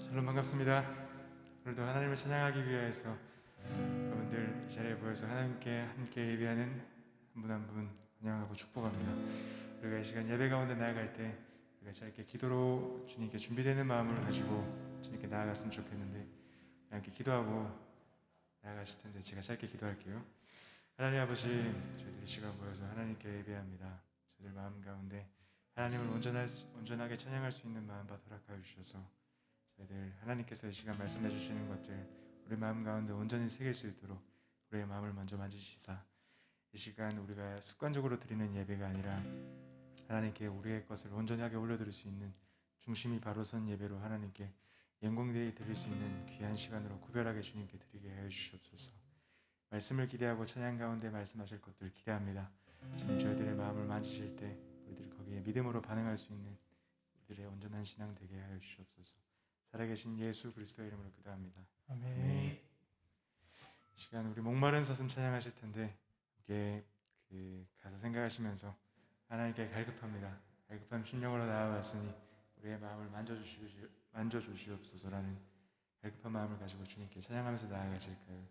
샬롬 반갑습니다. 오늘도 하나님을 찬양하기 위해서 여러분들 이 자리에 모여서 하나님께 함께 예배하는 한 분 한 분 환영하고 축복합니다. 우리가 이 시간 예배 가운데 나아갈 때 우리가 짧게 기도로 주님께 준비되는 마음을 가지고 주님께 나아갔으면 좋겠는데 이렇게 기도하고 나아가실 텐데 제가 짧게 기도할게요. 하나님 아버지, 저희들이 이 시간 모여서 하나님께 예배합니다. 저희들 마음 가운데 하나님을 온전하게 찬양할 수 있는 마음 허락하여 주셔서 저희들 하나님께서 이 시간 말씀해 주시는 것들 우리 마음 가운데 온전히 새길 수 있도록 우리의 마음을 먼저 만지시사 이 시간 우리가 습관적으로 드리는 예배가 아니라 하나님께 우리의 것을 온전하게 올려드릴 수 있는 중심이 바로 선 예배로 하나님께 영광되이 드릴 수 있는 귀한 시간으로 구별하게 주님께 드리게 하여 주시옵소서. 말씀을 기대하고 찬양 가운데 말씀하실 것들 기대합니다. 지금 저희들의 마음을 만지실 때 우리들이 거기에 믿음으로 반응할 수 있는 우리들의 온전한 신앙 되게 하여 주시옵소서. 살아계신 예수 그리스도의 이름으로 기도합니다. 아멘. 시간 우리 목마른 사슴 찬양하실 텐데 이게 가사 생각하시면서 하나님께 갈급합니다. 갈급한 심령으로 나아왔으니 우리의 마음을 만져주시옵소서라는 갈급한 마음을 가지고 주님께 찬양하면서 나아가실까요?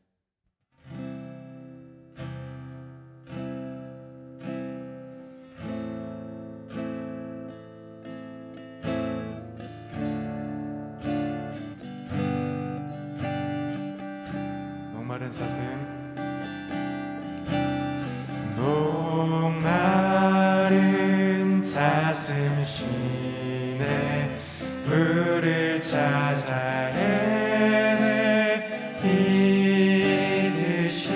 목마른 사슴 목마른 사슴 쉬네 물을 찾아 헤매이듯이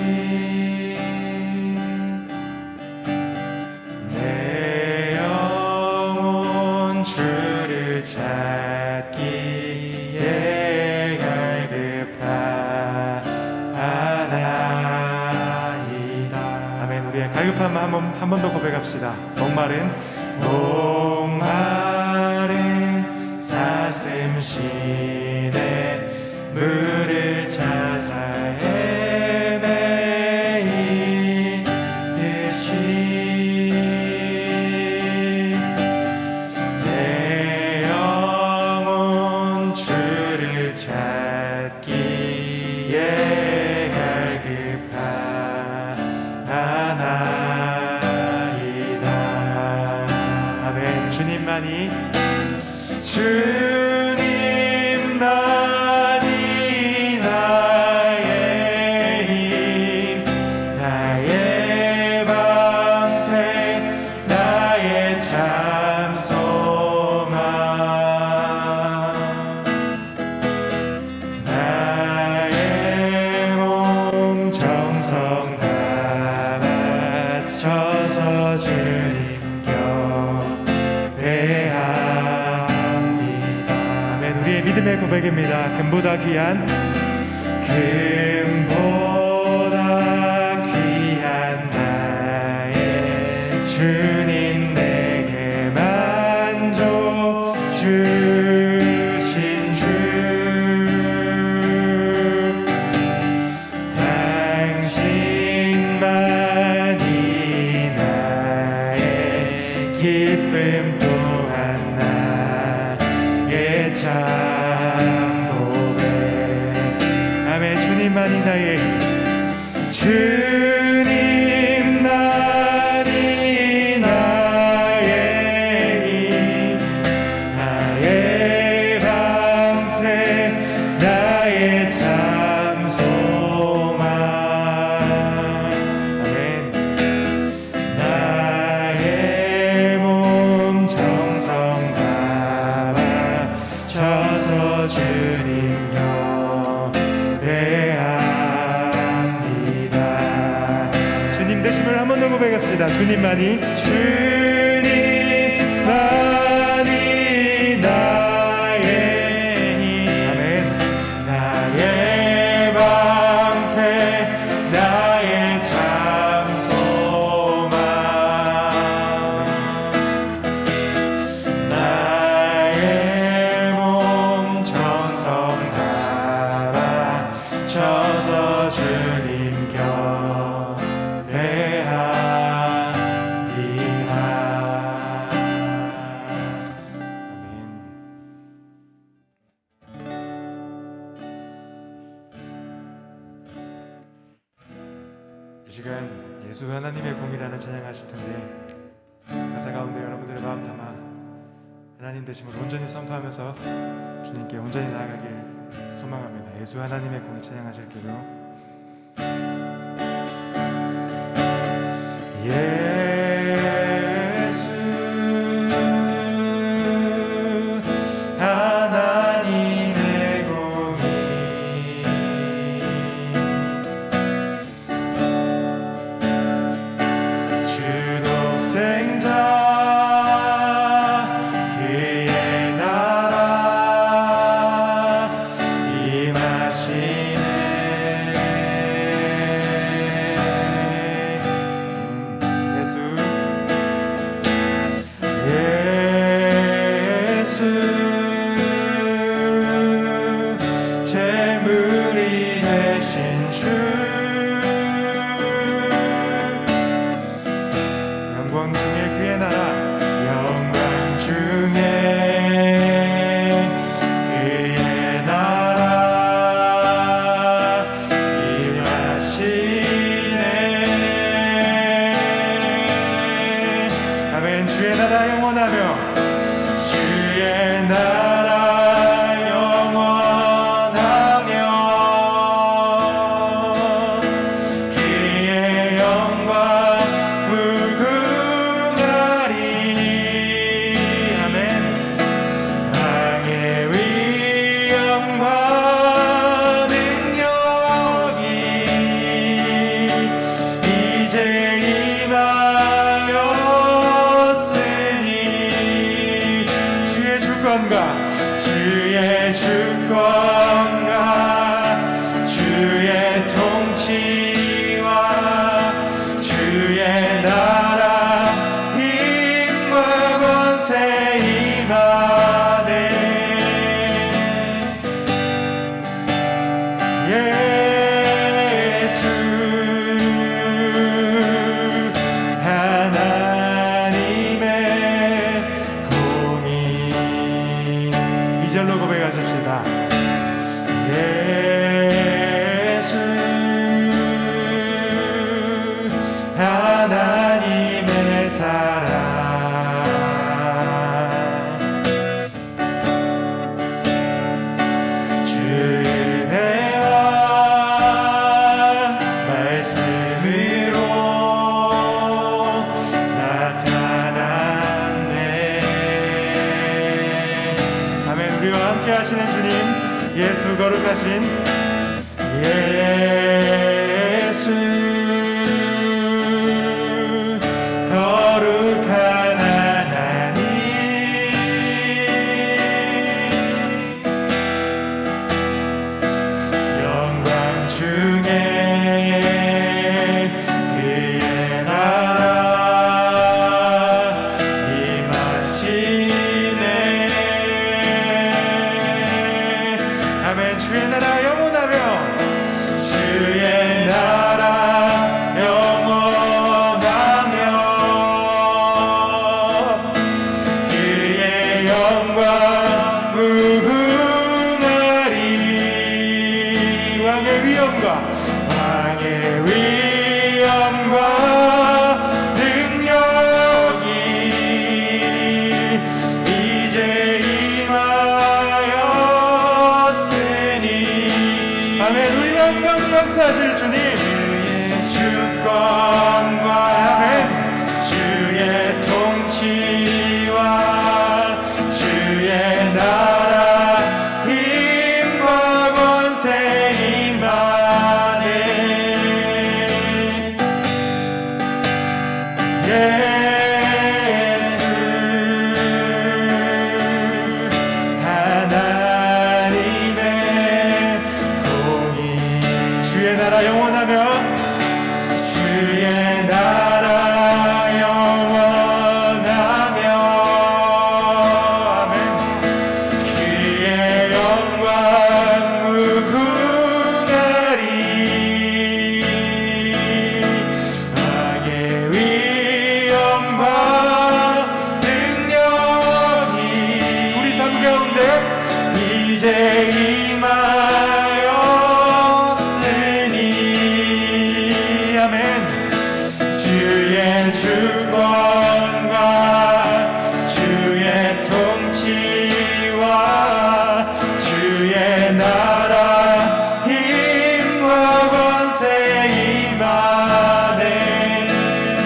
내 영혼 주를 찾기에 갈급하나이다. 아멘. 우리의 갈급함 한 번 더 고백합시다. 목마른 사슴 쉬네 물을 찾아 헤매이듯이 내 영혼 주를 찾기에 갈급하나이다. 아멘. 주님만이 나의 힘 나의 방패 나의 참 소망 나의 몸 정성 다 바쳐서 주님 곁에 우리의 믿음의 고백입니다. 금보다 귀한 나의 주님 내게 만족 주신 주 당신만이 나의 기쁨 또한 나의 참 고백. 아멘. 주님만이 나의 힘 나의 방패 나의 참 소망 아멘. 나의 몸 정성 다 바쳐서 주님 곁에 합니다. 주님 되심을 한 번 더 고백합시다. 주님만이 나의 힘 아멘. 나의 방패 나의 참 소망 나의 몸 정성 다 바쳐서 주님 곁에 합니다. 예수 하나님의 공이라는 찬양하실 텐데 가사 가운데 여러분들의 마음 담아 하나님 되심을 온전히 선포하면서 주님께 온전히 나아가길 소망합니다. 예수 하나님의 공이 찬양하실게요. 예수 하나님의 공이 주 독생자 그의 나라 임하시네. 재물이 되신 주 영광 중에 그의 나라 영광 중에 그의 나라 임하시네. 아멘. 주의 나라 영원하며 주의 나라 주의 주권과 주의 통치와 주의 나라 힘과 권세 임하네. 예수 하나님의 공이 이절로 고백하십시다. 예수 하나님의 사랑 주의 은혜와 말씀으로 나타났네. 아멘. 우리와 함께 하시는 주님 예수 거룩하신 예수 거룩한 하나님 영광 중에 그의 나라 임하시네. 아멘. 주의 나라 영원하며 주의 주의 주권과 주의 통치와 주의 나라 힘과 권세 임하네.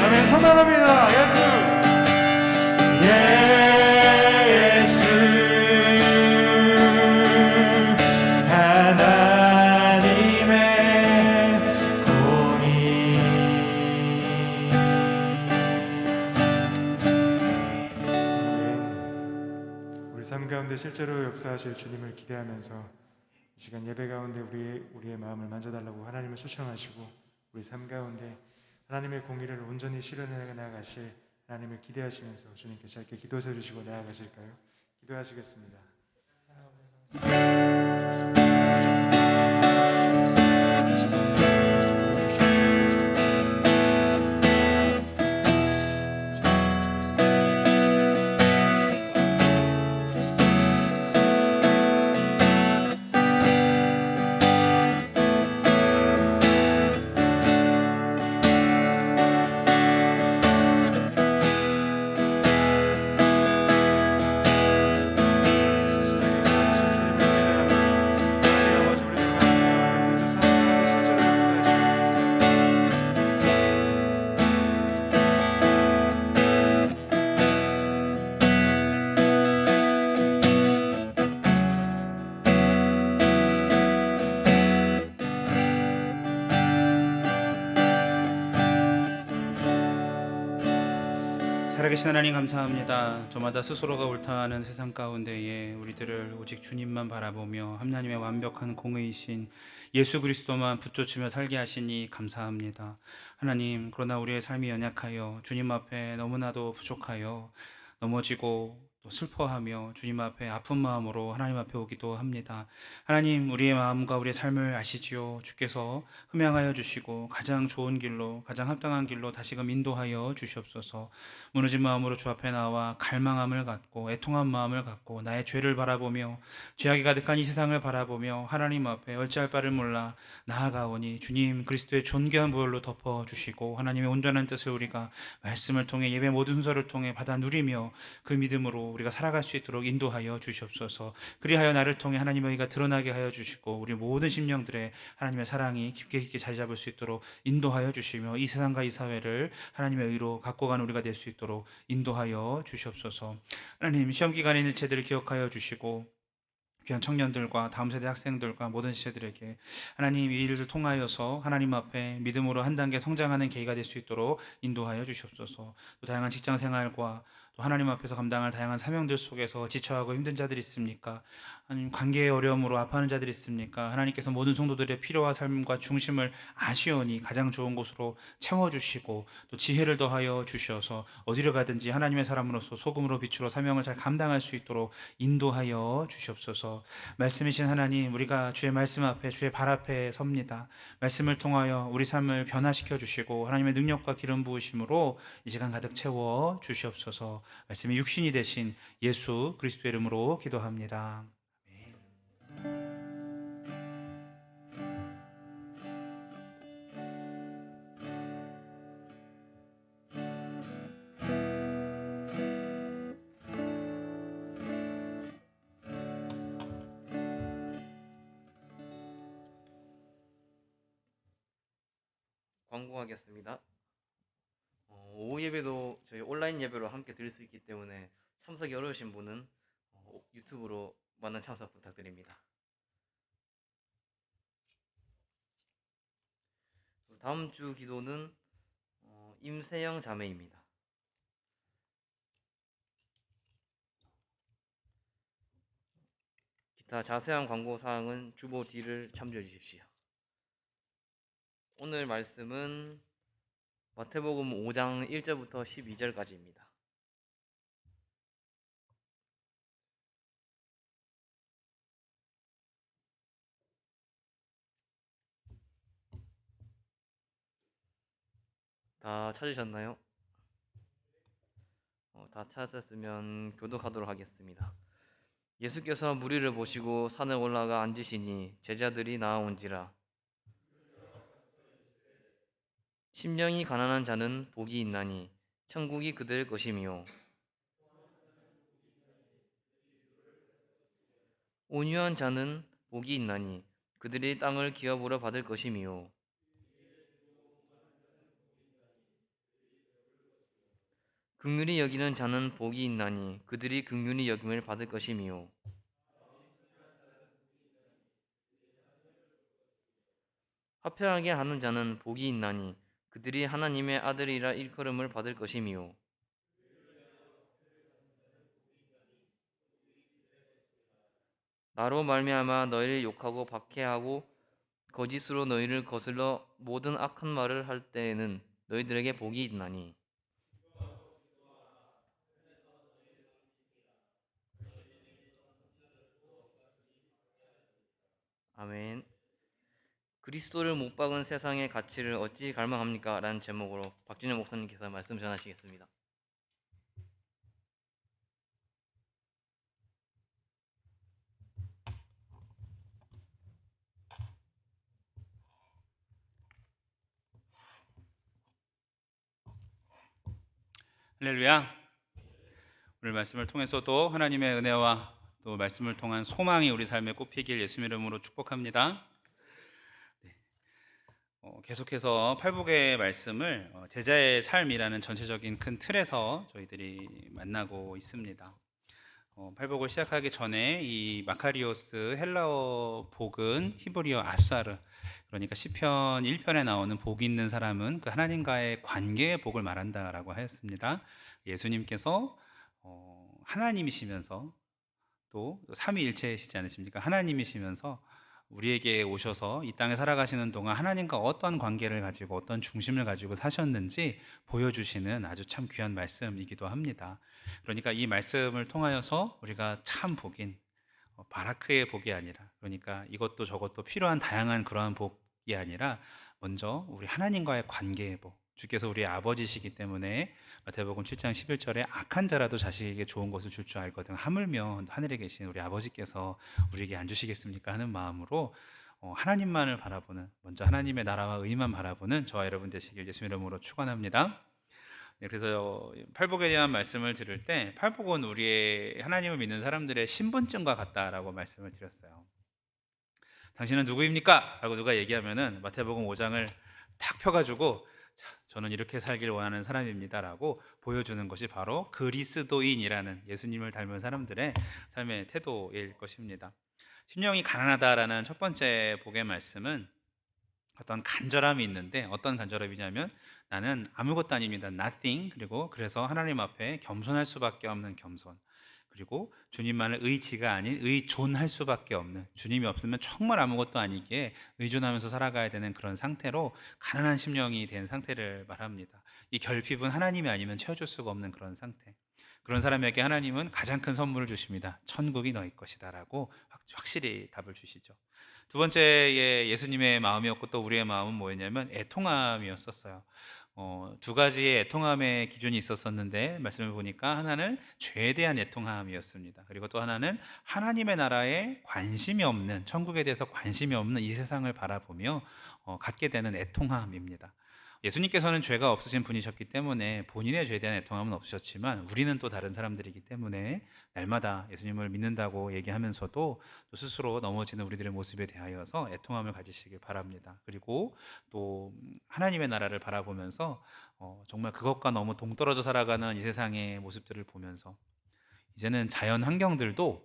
아멘. 선언합니다. 예수 하나님의 공의. 우리 삶 가운데 실제로 역사하실 주님을 기대하면서 이 시간 예배 가운데 우리의 마음을 만져달라고 하나님을 초청하시고, 우리 삶 가운데 하나님의 공의를 온전히 실현해 나가실 하나님을 기대하시면서 주님께 짧게 기도 드리시고 나아가실까요? 기도하시겠습니다. 살아계신 하나님 감사합니다. 저마다 스스로가 옳다하는 세상 가운데에 우리들을 오직 주님만 바라보며 하나님의 완벽한 공의이신 예수 그리스도만 붙잡으며 살게 하시니 감사합니다. 하나님, 그러나 우리의 삶이 연약하여 주님 앞에 너무나도 부족하여 넘어지고 또 슬퍼하며 주님 앞에 아픈 마음으로 하나님 앞에 오기도 합니다. 하나님, 우리의 마음과 우리의 삶을 아시지요. 주께서 흠양하여 주시고 가장 좋은 길로, 가장 합당한 길로 다시금 인도하여 주시옵소서. 무너진 마음으로 주 앞에 나와 갈망함을 갖고 애통한 마음을 갖고 나의 죄를 바라보며 죄악이 가득한 이 세상을 바라보며 하나님 앞에 어찌할 바를 몰라 나아가오니 주님 그리스도의 존귀한 보혈로 덮어주시고 하나님의 온전한 뜻을 우리가 말씀을 통해 예배 모든 순서를 통해 받아 누리며 그 믿음으로 우리가 살아갈 수 있도록 인도하여 주시옵소서. 그리하여 나를 통해 하나님의 의가 드러나게 하여 주시고 우리 모든 심령들의 하나님의 사랑이 깊게 깊게 자리 잡을 수 있도록 인도하여 주시며 이 세상과 이 사회를 하나님의 의로 갖고 가는 우리가 될 수 있도록 인도하여 주시옵소서. 하나님, 시험 기간의 일체들을 기억하여 주시고 귀한 청년들과 다음 세대 학생들과 모든 시대들에게 하나님 이 일을 통하여서 하나님 앞에 믿음으로 한 단계 성장하는 계기가 될 수 있도록 인도하여 주시옵소서. 또 다양한 직장 생활과 또 하나님 앞에서 감당할 다양한 사명들 속에서 지쳐하고 힘든 자들이 있습니까? 하나님, 관계의 어려움으로 아파하는 자들이 있습니까? 하나님께서 모든 성도들의 필요와 삶과 중심을 아시오니 가장 좋은 곳으로 채워주시고 또 지혜를 더하여 주셔서 어디로 가든지 하나님의 사람으로서 소금으로 빛으로 사명을 잘 감당할 수 있도록 인도하여 주시옵소서. 말씀이신 하나님, 우리가 주의 말씀 앞에 주의 발 앞에 섭니다. 말씀을 통하여 우리 삶을 변화시켜 주시고 하나님의 능력과 기름 부으심으로 이 시간 가득 채워 주시옵소서. 말씀이 육신이 되신 예수 그리스도의 이름으로 기도합니다. 광고하겠습니다. 오후 예배도 저희 온라인 예배로 함께 드릴 수 있기 때문에 참석이 어려우신 분은 유튜브로 많은 참석 부탁드립니다. 다음 주 기도는 임세영 자매입니다. 기타 자세한 광고 사항은 주보 D를 참조해 주십시오. 오늘 말씀은 마태복음 5장 1절부터 12절까지입니다. 다 찾으셨나요? 다 찾았으면 교독하도록 하겠습니다. 예수께서 무리를 보시고 산에 올라가 앉으시니 제자들이 나아온지라 심령이 가난한 자는 복이 있나니 천국이 그들 것임이요. 온유한 자는 복이 있나니 그들이 땅을 기업으로 받을 것임이요. 긍휼히 여기는 자는 복이 있나니 그들이 긍휼히 여김을 받을 것임이요. 화평하게 하는 자는 복이 있나니 그들이 하나님의 아들이라 일컬음을 받을 것임이요. 나로 말미암아 너희를 욕하고 박해하고 거짓으로 너희를 거슬러 모든 악한 말을 할 때에는 너희들에게 복이 있나니. 아멘. 그리스도를 못 박은 세상의 가치를 어찌 갈망합니까? 라는 제목으로 박준영 목사님께서 말씀 전하시겠습니다. 할렐루야. 오늘 말씀을 통해서도 하나님의 은혜와 또 말씀을 통한 소망이 우리 삶에 꽃피길 예수 이름으로 축복합니다. 계속해서 팔복의 말씀을 제자의 삶이라는 전체적인 큰 틀에서 저희들이 만나고 있습니다. 팔복을 시작하기 전에 이 마카리오스 헬라어 복은 히브리어 아사르, 그러니까 시편 1편에 나오는 복 있는 사람은 그 하나님과의 관계의 복을 말한다라고 하였습니다. 예수님께서 하나님이시면서 또 삼위일체이시지 않으십니까? 하나님이시면서 우리에게 오셔서 이 땅에 살아가시는 동안 하나님과 어떤 관계를 가지고 어떤 중심을 가지고 사셨는지 보여주시는 아주 참 귀한 말씀이기도 합니다. 그러니까 이 말씀을 통하여서 우리가 참 복인 바라크의 복이 아니라, 그러니까 이것도 저것도 필요한 다양한 그러한 복이 아니라 먼저 우리 하나님과의 관계의 복, 주께서 우리의 아버지시기 때문에 마태복음 7장 11절에 악한 자라도 자식에게 좋은 것을 줄 줄 알거든 하물며 하늘에 계신 우리 아버지께서 우리에게 안 주시겠습니까 하는 마음으로 하나님만을 바라보는, 먼저 하나님의 나라와 의만 바라보는 저와 여러분 되시길 예수 이름으로 축원합니다. 네, 그래서 팔복에 대한 말씀을 들을 때 팔복은 우리의 하나님을 믿는 사람들의 신분증과 같다라고 말씀을 드렸어요. 당신은 누구입니까? 라고 누가 얘기하면은 마태복음 5장을 탁 펴가지고 저는 이렇게 살길 원하는 사람입니다 라고 보여주는 것이 바로 그리스도인이라는 예수님을 닮은 사람들의 삶의 태도일 것입니다. 심령이 가난하다라는 첫 번째 복의 말씀은 어떤 간절함이 있는데, 어떤 간절함이냐면 나는 아무것도 아닙니다, nothing. 그리고 그래서 하나님 앞에 겸손할 수밖에 없는 겸손, 그리고 주님만을 의지가 아닌 의존할 수밖에 없는, 주님이 없으면 정말 아무것도 아니기에 의존하면서 살아가야 되는 그런 상태로 가난한 심령이 된 상태를 말합니다. 이 결핍은 하나님이 아니면 채워줄 수가 없는 그런 상태. 그런 사람에게 하나님은 가장 큰 선물을 주십니다. 천국이 너희 것이다 라고 확실히 답을 주시죠. 두 번째의 예수님의 마음이었고 또 우리의 마음은 뭐였냐면 애통함이었었어요. 두 가지의 애통함의 기준이 있었었는데 말씀을 보니까 하나는 죄에 대한 애통함이었습니다. 그리고 또 하나는 하나님의 나라에 관심이 없는, 천국에 대해서 관심이 없는 이 세상을 바라보며 갖게 되는 애통함입니다. 예수님께서는 죄가 없으신 분이셨기 때문에 본인의 죄에 대한 애통함은 없으셨지만 우리는 또 다른 사람들이기 때문에 날마다 예수님을 믿는다고 얘기하면서도 또 스스로 넘어지는 우리들의 모습에 대하여서 애통함을 가지시길 바랍니다. 그리고 또 하나님의 나라를 바라보면서 정말 그것과 너무 동떨어져 살아가는 이 세상의 모습들을 보면서 이제는 자연 환경들도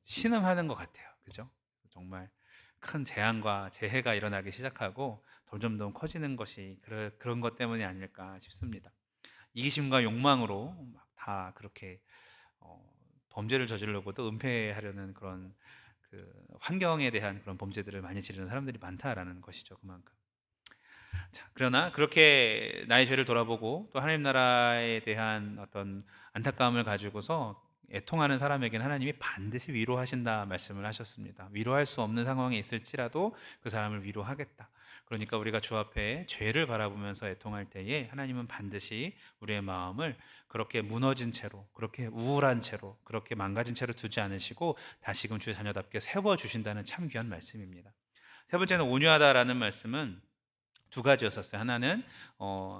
신음하는 것 같아요. 그죠? 정말 큰 재앙과 재해가 일어나기 시작하고 점점 커지는 것이 그런 것 때문이 아닐까 싶습니다. 이기심과 욕망으로 막 다 그렇게 범죄를 저지르고도 은폐하려는 그런 그 환경에 대한 그런 범죄들을 많이 지르는 사람들이 많다라는 것이죠. 그만큼. 자, 그러나 그렇게 나의 죄를 돌아보고 또 하나님 나라에 대한 어떤 안타까움을 가지고서 애통하는 사람에게는 하나님이 반드시 위로하신다 말씀을 하셨습니다. 위로할 수 없는 상황에 있을지라도 그 사람을 위로하겠다. 그러니까 우리가 주 앞에 죄를 바라보면서 애통할 때에 하나님은 반드시 우리의 마음을 그렇게 무너진 채로, 그렇게 우울한 채로, 그렇게 망가진 채로 두지 않으시고 다시금 주의 자녀답게 세워주신다는 참 귀한 말씀입니다. 세 번째는 온유하다라는 말씀은 두 가지였었어요. 하나는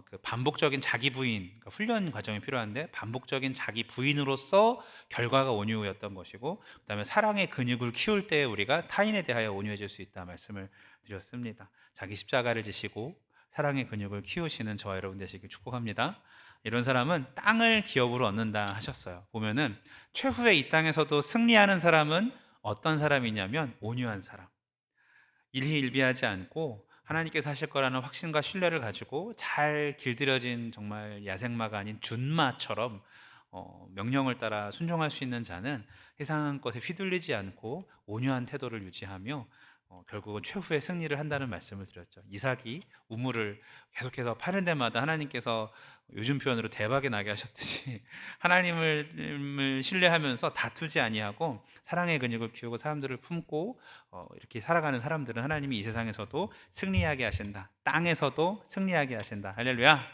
그 반복적인 자기 부인, 그러니까 훈련 과정이 필요한데 반복적인 자기 부인으로서 결과가 온유였던 것이고, 그다음에 사랑의 근육을 키울 때 우리가 타인에 대하여 온유해질 수 있다 말씀을 드렸습니다. 자기 십자가를 지시고 사랑의 근육을 키우시는 저와 여러분 되시길 축복합니다. 이런 사람은 땅을 기업으로 얻는다 하셨어요. 보면은 최후에 이 땅에서도 승리하는 사람은 어떤 사람이냐면 온유한 사람. 일희일비하지 않고 하나님께서 하실 거라는 확신과 신뢰를 가지고 잘 길들여진 정말 야생마가 아닌 준마처럼 명령을 따라 순종할 수 있는 자는 세상 것에 휘둘리지 않고 온유한 태도를 유지하며 결국은 최후의 승리를 한다는 말씀을 드렸죠. 이삭이 우물을 계속해서 파는 데마다 하나님께서 요즘 표현으로 대박이 나게 하셨듯이 하나님을 신뢰하면서 다투지 아니하고 사랑의 근육을 키우고 사람들을 품고 이렇게 살아가는 사람들은 하나님이 이 세상에서도 승리하게 하신다. 땅에서도 승리하게 하신다. 할렐루야.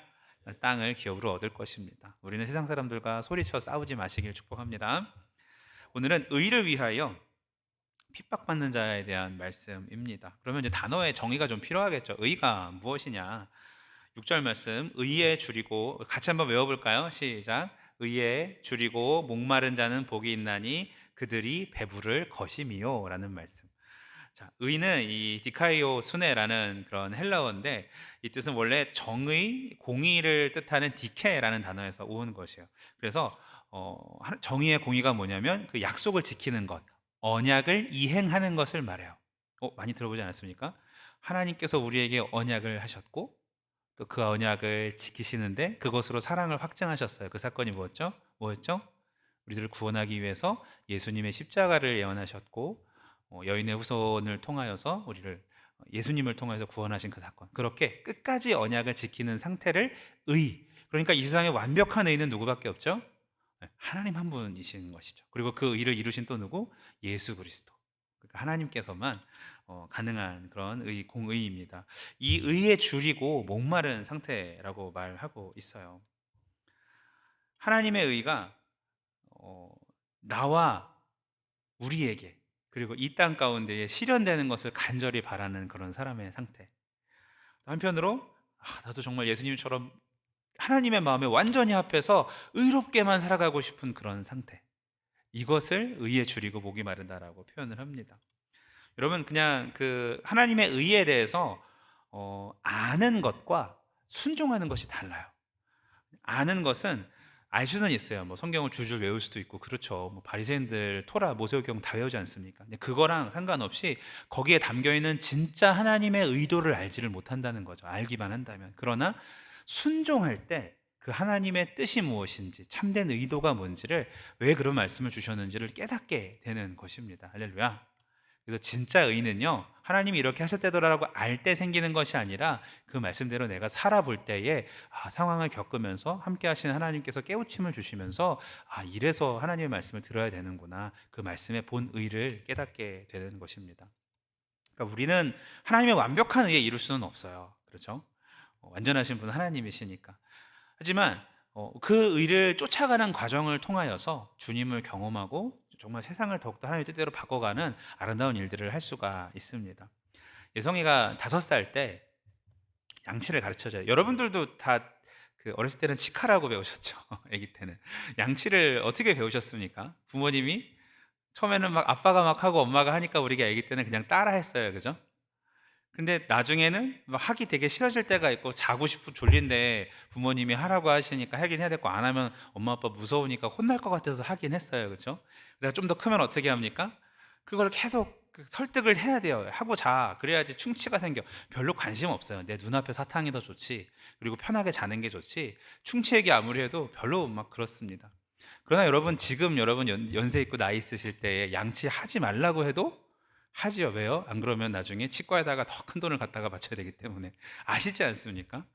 땅을 기업으로 얻을 것입니다. 우리는 세상 사람들과 소리쳐 싸우지 마시길 축복합니다. 오늘은 의를 위하여 핍박받는 자에 대한 말씀입니다. 그러면 이제 단어의 정의가 좀 필요하겠죠. 의가 무엇이냐? 6절 말씀, 의에 줄이고, 같이 한번 외워볼까요? 시작. 의에 줄이고 목마른 자는 복이 있나니 그들이 배부를 것임이요 라는 말씀. 자, 의는 이 디카이오 수네라는 그런 헬라어인데 이 뜻은 원래 정의, 공의를 뜻하는 디케라는 단어에서 온 것이에요. 그래서 정의의 공의가 뭐냐면 그 약속을 지키는 것, 언약을 이행하는 것을 말해요. 많이 들어보지 않았습니까? 하나님께서 우리에게 언약을 하셨고 또 그 언약을 지키시는데 그것으로 사랑을 확증하셨어요. 그 사건이 뭐였죠? 뭐였죠? 우리들을 구원하기 위해서 예수님의 십자가를 예언하셨고 여인의 후손을 통하여서 우리를 예수님을 통해서 구원하신 그 사건. 그렇게 끝까지 언약을 지키는 상태를 의. 그러니까 이 세상에 완벽한 의는 누구밖에 없죠? 하나님 한 분이신 것이죠. 그리고 그 의를 이루신 또 누구? 예수 그리스도. 그러니까 하나님께서만 가능한 그런 공의입니다. 이 의에 줄이고 목마른 상태라고 말하고 있어요. 하나님의 의가 나와 우리에게 그리고 이 땅 가운데에 실현되는 것을 간절히 바라는 그런 사람의 상태. 한편으로 나도 정말 예수님처럼 하나님의 마음에 완전히 합해서 의롭게만 살아가고 싶은 그런 상태. 이것을 의에 줄이고 목이 마른다라고 표현을 합니다. 여러분 그냥 그 하나님의 의에 대해서 아는 것과 순종하는 것이 달라요. 아는 것은 알 수는 있어요. 뭐 성경을 줄줄 외울 수도 있고 그렇죠. 뭐 바리새인들 토라 모세오경 다 외우지 않습니까? 근데 그거랑 상관없이 거기에 담겨 있는 진짜 하나님의 의도를 알지를 못한다는 거죠. 알기만 한다면. 그러나 순종할 때 그 하나님의 뜻이 무엇인지 참된 의도가 뭔지를 왜 그런 말씀을 주셨는지를 깨닫게 되는 것입니다. 할렐루야. 그래서 진짜 의는요 하나님이 이렇게 하셨다더라고 알 때 생기는 것이 아니라 그 말씀대로 내가 살아볼 때에 상황을 겪으면서 함께 하시는 하나님께서 깨우침을 주시면서 이래서 하나님의 말씀을 들어야 되는구나, 그 말씀의 본 의를 깨닫게 되는 것입니다. 그러니까 우리는 하나님의 완벽한 의에 이룰 수는 없어요. 그렇죠? 완전하신 분은 하나님이시니까. 하지만 그 의를 쫓아가는 과정을 통하여서 주님을 경험하고 정말 세상을 더욱더 하나님의 뜻대로 바꿔가는 아름다운 일들을 할 수가 있습니다. 예성이가 5살 때 양치를 가르쳐줘요. 여러분들도 다 그 어렸을 때는 치카라고 배우셨죠. 아기 때는 양치를 어떻게 배우셨습니까? 부모님이 처음에는 막 아빠가 막 하고 엄마가 하니까 우리가 아기 때는 그냥 따라했어요, 그죠? 근데 나중에는 막 하기 되게 싫어질 때가 있고 자고 싶고 졸린데 부모님이 하라고 하시니까 하긴 해야 되고 안 하면 엄마 아빠 무서우니까 혼날 것 같아서 하긴 했어요. 그렇죠? 내가 좀 더 크면 어떻게 합니까? 그걸 계속 설득을 해야 돼요. 하고 자. 그래야지 충치가 생겨. 별로 관심 없어요. 내 눈앞에 사탕이 더 좋지. 그리고 편하게 자는 게 좋지. 충치 얘기 아무리 해도 별로 막 그렇습니다. 그러나 여러분 지금 여러분 연세 있고 나이 있으실 때 양치 하지 말라고 해도 하지요. 왜요? 안 그러면 나중에 치과에다가 더 큰 돈을 갖다가 바쳐야 되기 때문에. 아시지 않습니까?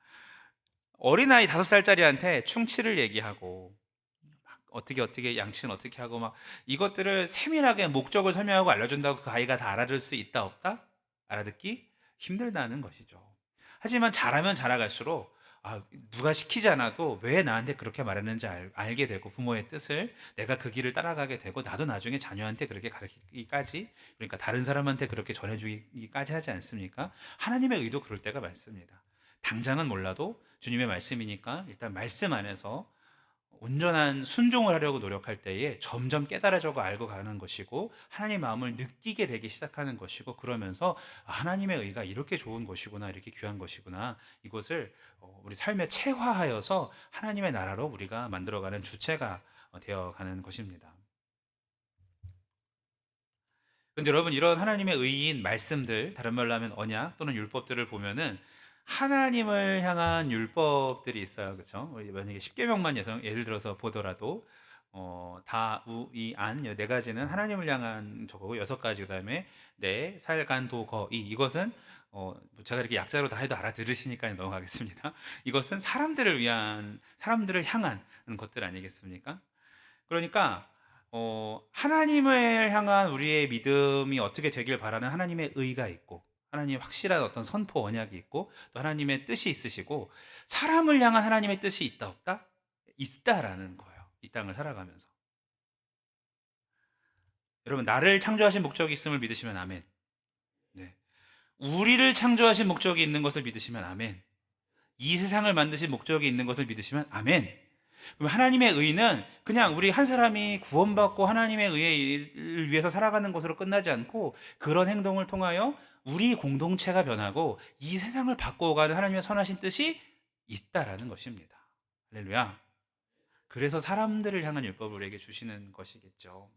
어린아이 5살짜리한테 충치를 얘기하고 막 어떻게 양치는 어떻게 하고 막 이것들을 세밀하게 목적을 설명하고 알려준다고 그 아이가 다 알아들 수 있다 없다? 알아듣기 힘들다는 것이죠. 하지만 잘하면 잘할수록 누가 시키지 않아도 왜 나한테 그렇게 말했는지 알게 되고 부모의 뜻을 내가 그 길을 따라가게 되고 나도 나중에 자녀한테 그렇게 가르치기까지, 그러니까 다른 사람한테 그렇게 전해주기까지 하지 않습니까? 하나님의 의도 그럴 때가 많습니다. 당장은 몰라도 주님의 말씀이니까 일단 말씀 안에서 온전한 순종을 하려고 노력할 때에 점점 깨달아져고 알고 가는 것이고 하나님의 마음을 느끼게 되기 시작하는 것이고, 그러면서 하나님의 의가 이렇게 좋은 것이구나, 이렇게 귀한 것이구나, 이것을 우리 삶에 체화하여서 하나님의 나라로 우리가 만들어가는 주체가 되어가는 것입니다. 근데 여러분, 이런 하나님의 의인 말씀들, 다른 말로 하면 언약 또는 율법들을 보면은 하나님을 향한 율법들이 있어요. 그렇죠? 만약에 10계명만 예를 들어서 보더라도 다, 우, 이, 안, 네 가지는 하나님을 향한 저거고, 6가지 그다음에 네, 살, 간, 도, 거, 이, 이것은 제가 이렇게 약자로 다 해도 알아들으시니까 넘어가겠습니다. 이것은 사람들을 향한 것들 아니겠습니까? 그러니까 하나님을 향한 우리의 믿음이 어떻게 되길 바라는 하나님의 의가 있고, 하나님의 확실한 어떤 선포 언약이 있고, 또 하나님의 뜻이 있으시고, 사람을 향한 하나님의 뜻이 있다 없다? 있다라는 거예요. 이 땅을 살아가면서. 여러분, 나를 창조하신 목적이 있음을 믿으시면 아멘. 네. 우리를 창조하신 목적이 있는 것을 믿으시면 아멘. 이 세상을 만드신 목적이 있는 것을 믿으시면 아멘. 그럼 하나님의 의는 그냥 우리 한 사람이 구원받고 하나님의 의를 위해서 살아가는 것으로 끝나지 않고, 그런 행동을 통하여 우리 공동체가 변하고 이 세상을 바꿔가는 하나님의 선하신 뜻이 있다라는 것입니다. 할렐루야. 그래서 사람들을 향한 율법을 우리에게 주시는 것이겠죠.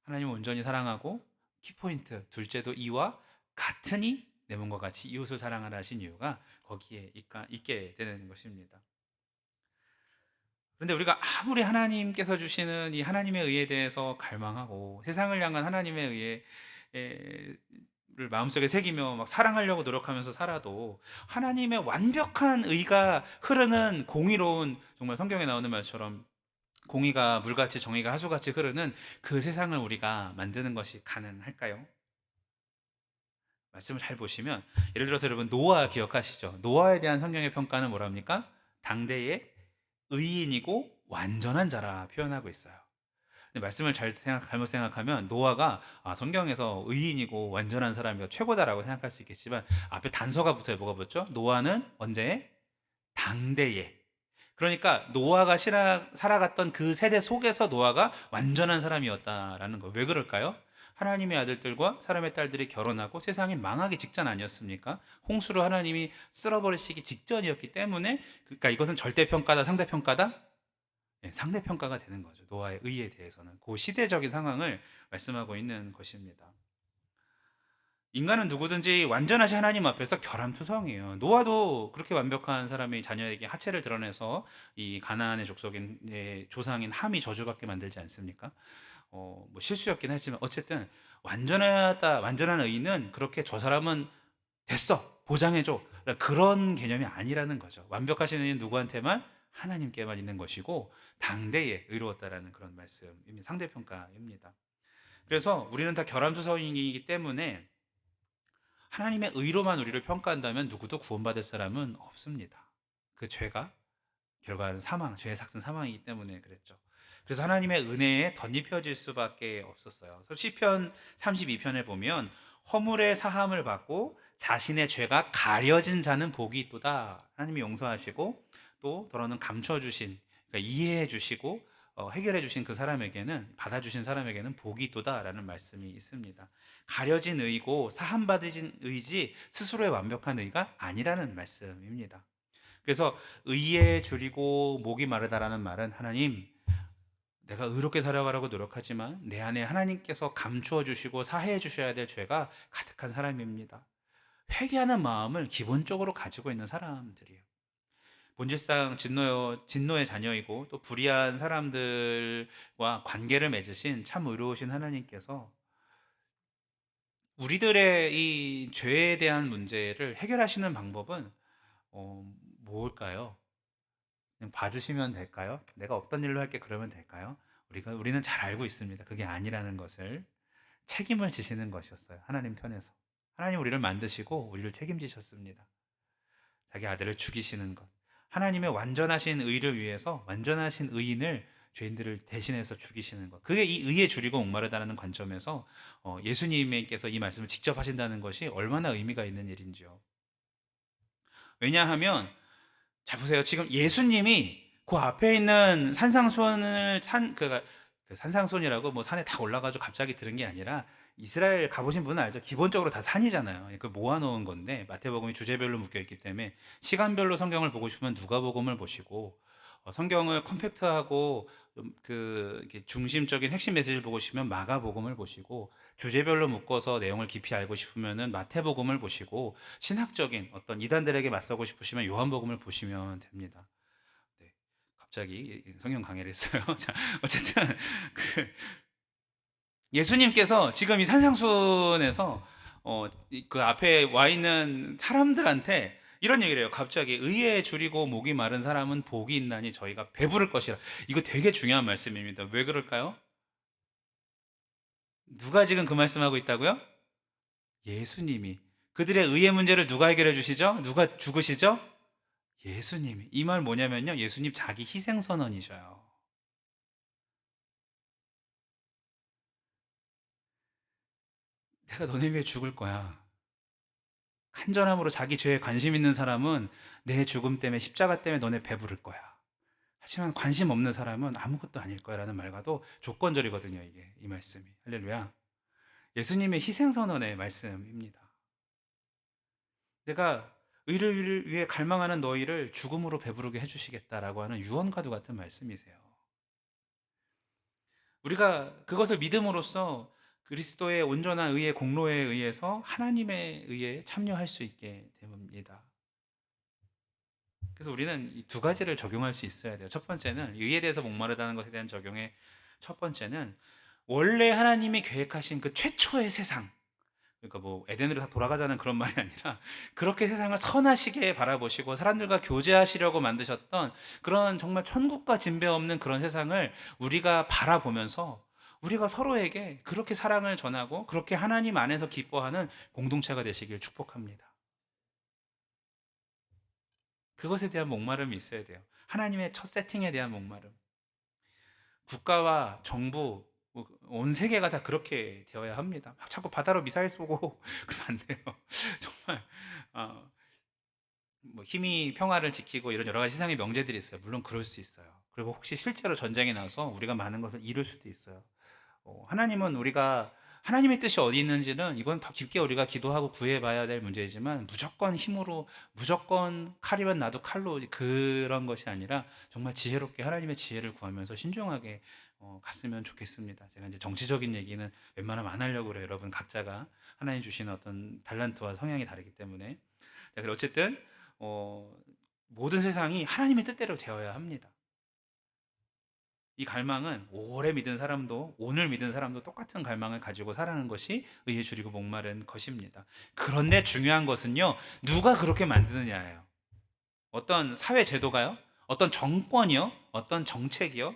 하나님을 온전히 사랑하고, 키포인트 둘째도 이와 같으니 내 몸과 같이 이웃을 사랑하라 하신 이유가 거기에 있게 되는 것입니다. 그런데 우리가 아무리 하나님께서 주시는 이 하나님의 의에 대해서 갈망하고 세상을 향한 하나님의 의를 마음속에 새기며 막 사랑하려고 노력하면서 살아도, 하나님의 완벽한 의가 흐르는 공의로운, 정말 성경에 나오는 말처럼 공의가 물같이 정의가 하수같이 흐르는 그 세상을 우리가 만드는 것이 가능할까요? 말씀을 잘 보시면, 예를 들어서 여러분 노아 기억하시죠? 노아에 대한 성경의 평가는 뭐랍니까? 당대의 의인이고 완전한 자라 표현하고 있어요. 근데 말씀을 잘못 생각하면 노아가 성경에서 의인이고 완전한 사람이 최고다라고 생각할 수 있겠지만, 앞에 단서가 붙어요. 뭐가 붙죠? 노아는 언제? 당대에. 그러니까 노아가 살아갔던 그 세대 속에서 노아가 완전한 사람이었다라는 거예요. 왜 그럴까요? 하나님의 아들들과 사람의 딸들이 결혼하고 세상이 망하기 직전 아니었습니까? 홍수로 하나님이 쓸어버리시기 직전이었기 때문에, 그러니까 이것은 절대평가다, 상대평가다? 네, 상대평가가 되는 거죠. 노아의 의에 대해서는 그 시대적인 상황을 말씀하고 있는 것입니다. 인간은 누구든지 완전하신 하나님 앞에서 결함투성이에요. 노아도 그렇게 완벽한 사람이 자녀에게 하체를 드러내서 이 가나안의 족속인 조상인 함이 저주받게 만들지 않습니까? 뭐 실수였긴 했지만 어쨌든 완전한 의인은 그렇게 저 사람은 됐어, 보장해줘, 그런 개념이 아니라는 거죠. 완벽하신 의인 누구한테만? 하나님께만 있는 것이고, 당대에 의로웠다라는 그런 말씀입니다. 상대평가입니다. 그래서 우리는 다 결함투성이기 때문에 하나님의 의로만 우리를 평가한다면 누구도 구원받을 사람은 없습니다. 그 죄가 결과는 사망, 죄의 삭은 사망이기 때문에 그랬죠. 그래서 하나님의 은혜에 덧입혀질 수밖에 없었어요. 그래서 시편 32편에 보면 허물의 사함을 받고 자신의 죄가 가려진 자는 복이 있도다. 하나님이 용서하시고 또 더러는 감춰주신, 그러니까 이해해 주시고 해결해 주신 그 사람에게는, 받아주신 사람에게는 복이 있도다라는 말씀이 있습니다. 가려진 의고 사함받으신 의지 스스로의 완벽한 의가 아니라는 말씀입니다. 그래서 의에 줄이고 목이 마르다라는 말은, 하나님, 내가 의롭게 살아가려고 노력하지만 내 안에 하나님께서 감추어 주시고 사해해 주셔야 될 죄가 가득한 사람입니다. 회개하는 마음을 기본적으로 가지고 있는 사람들이에요. 본질상 진노의 자녀이고 또 불의한 사람들과 관계를 맺으신 참 의로우신 하나님께서 우리들의 이 죄에 대한 문제를 해결하시는 방법은 뭘까요? 그냥 봐주시면 될까요? 내가 없던 일로 할게 그러면 될까요? 우리는 잘 알고 있습니다. 그게 아니라는 것을. 책임을 지시는 것이었어요. 하나님 편에서. 하나님 우리를 만드시고 우리를 책임지셨습니다. 자기 아들을 죽이시는 것. 하나님의 완전하신 의를 위해서 완전하신 의인을, 죄인들을 대신해서 죽이시는 것. 그게 이 의에 줄이고 목마르다는 관점에서 예수님께서 이 말씀을 직접 하신다는 것이 얼마나 의미가 있는 일인지요. 왜냐하면 자 보세요. 지금 예수님이 그 앞에 있는 산상수훈을 그 산상수훈이라고 뭐 산에 다 올라가지고 갑자기 들은 게 아니라 이스라엘 가보신 분은 알죠. 기본적으로 다 산이잖아요. 그 모아놓은 건데 마태복음이 주제별로 묶여 있기 때문에 시간별로 성경을 보고 싶으면 누가복음을 보시고 성경을 컴팩트하고 이렇게 중심적인 핵심 메시지를 보고 싶으면 마가복음을 보시고 주제별로 묶어서 내용을 깊이 알고 싶으면은 마태복음을 보시고 신학적인 어떤 이단들에게 맞서고 싶으시면 요한복음을 보시면 됩니다. 네, 갑자기 성경 강의를 했어요. 자, 어쨌든 그 예수님께서 지금 이 산상수훈에서 그 앞에 와 있는 사람들한테 이런 얘기를 해요. 갑자기 의에 줄이고 목이 마른 사람은 복이 있나니 저희가 배부를 것이라. 이거 되게 중요한 말씀입니다. 왜 그럴까요? 누가 지금 그 말씀하고 있다고요? 예수님이. 그들의 의의 문제를 누가 해결해 주시죠? 누가 죽으시죠? 예수님이. 이 말 뭐냐면요. 예수님 자기 희생선언이셔요. 내가 너네 위해 죽을 거야. 간절함으로 자기 죄에 관심 있는 사람은 내 죽음 때문에 십자가 때문에 너네 배부를 거야. 하지만 관심 없는 사람은 아무것도 아닐 거야라는 말과도 조건절이거든요. 이게 이 말씀이. 할렐루야. 예수님의 희생선언의 말씀입니다. 내가 의를 위해 갈망하는 너희를 죽음으로 배부르게 해주시겠다라고 하는 유언과도 같은 말씀이세요. 우리가 그것을 믿음으로써 그리스도의 온전한 의의 공로에 의해서 하나님의 의에 참여할 수 있게 됩니다. 그래서 우리는 이 두 가지를 적용할 수 있어야 돼요. 첫 번째는 의에 대해서 목마르다는 것에 대한 적용의 첫 번째는 원래 하나님이 계획하신 그 최초의 세상, 그러니까 뭐 에덴으로 다 돌아가자는 그런 말이 아니라 그렇게 세상을 선하시게 바라보시고 사람들과 교제하시려고 만드셨던 그런 정말 천국과 진배 없는 그런 세상을 우리가 바라보면서 우리가 서로에게 그렇게 사랑을 전하고 그렇게 하나님 안에서 기뻐하는 공동체가 되시길 축복합니다. 그것에 대한 목마름이 있어야 돼요. 하나님의 첫 세팅에 대한 목마름. 국가와 정부, 온 세계가 다 그렇게 되어야 합니다. 막 자꾸 바다로 미사일 쏘고 그러면 안 돼요. 정말 어, 뭐 힘이 평화를 지키고 이런 여러 가지 세상의 명제들이 있어요. 물론 그럴 수 있어요. 그리고 혹시 실제로 전쟁이 나서 우리가 많은 것을 잃을 수도 있어요. 하나님은 우리가 하나님의 뜻이 어디 있는지는 이건 더 깊게 우리가 기도하고 구해봐야 될 문제이지만 무조건 힘으로 무조건 칼이면 나도 칼로 그런 것이 아니라 정말 지혜롭게 하나님의 지혜를 구하면서 신중하게 갔으면 좋겠습니다. 제가 이제 정치적인 얘기는 웬만하면 안 하려고 그래요. 여러분 각자가 하나님 주시는 어떤 달란트와 성향이 다르기 때문에. 자, 그리고 어쨌든 어, 모든 세상이 하나님의 뜻대로 되어야 합니다. 이 갈망은 오래 믿은 사람도 오늘 믿은 사람도 똑같은 갈망을 가지고 살아가는 것이 의에 줄이고 목마른 것입니다. 그런데 중요한 것은요, 누가 그렇게 만드느냐예요. 어떤 사회 제도가요? 어떤 정권이요? 어떤 정책이요?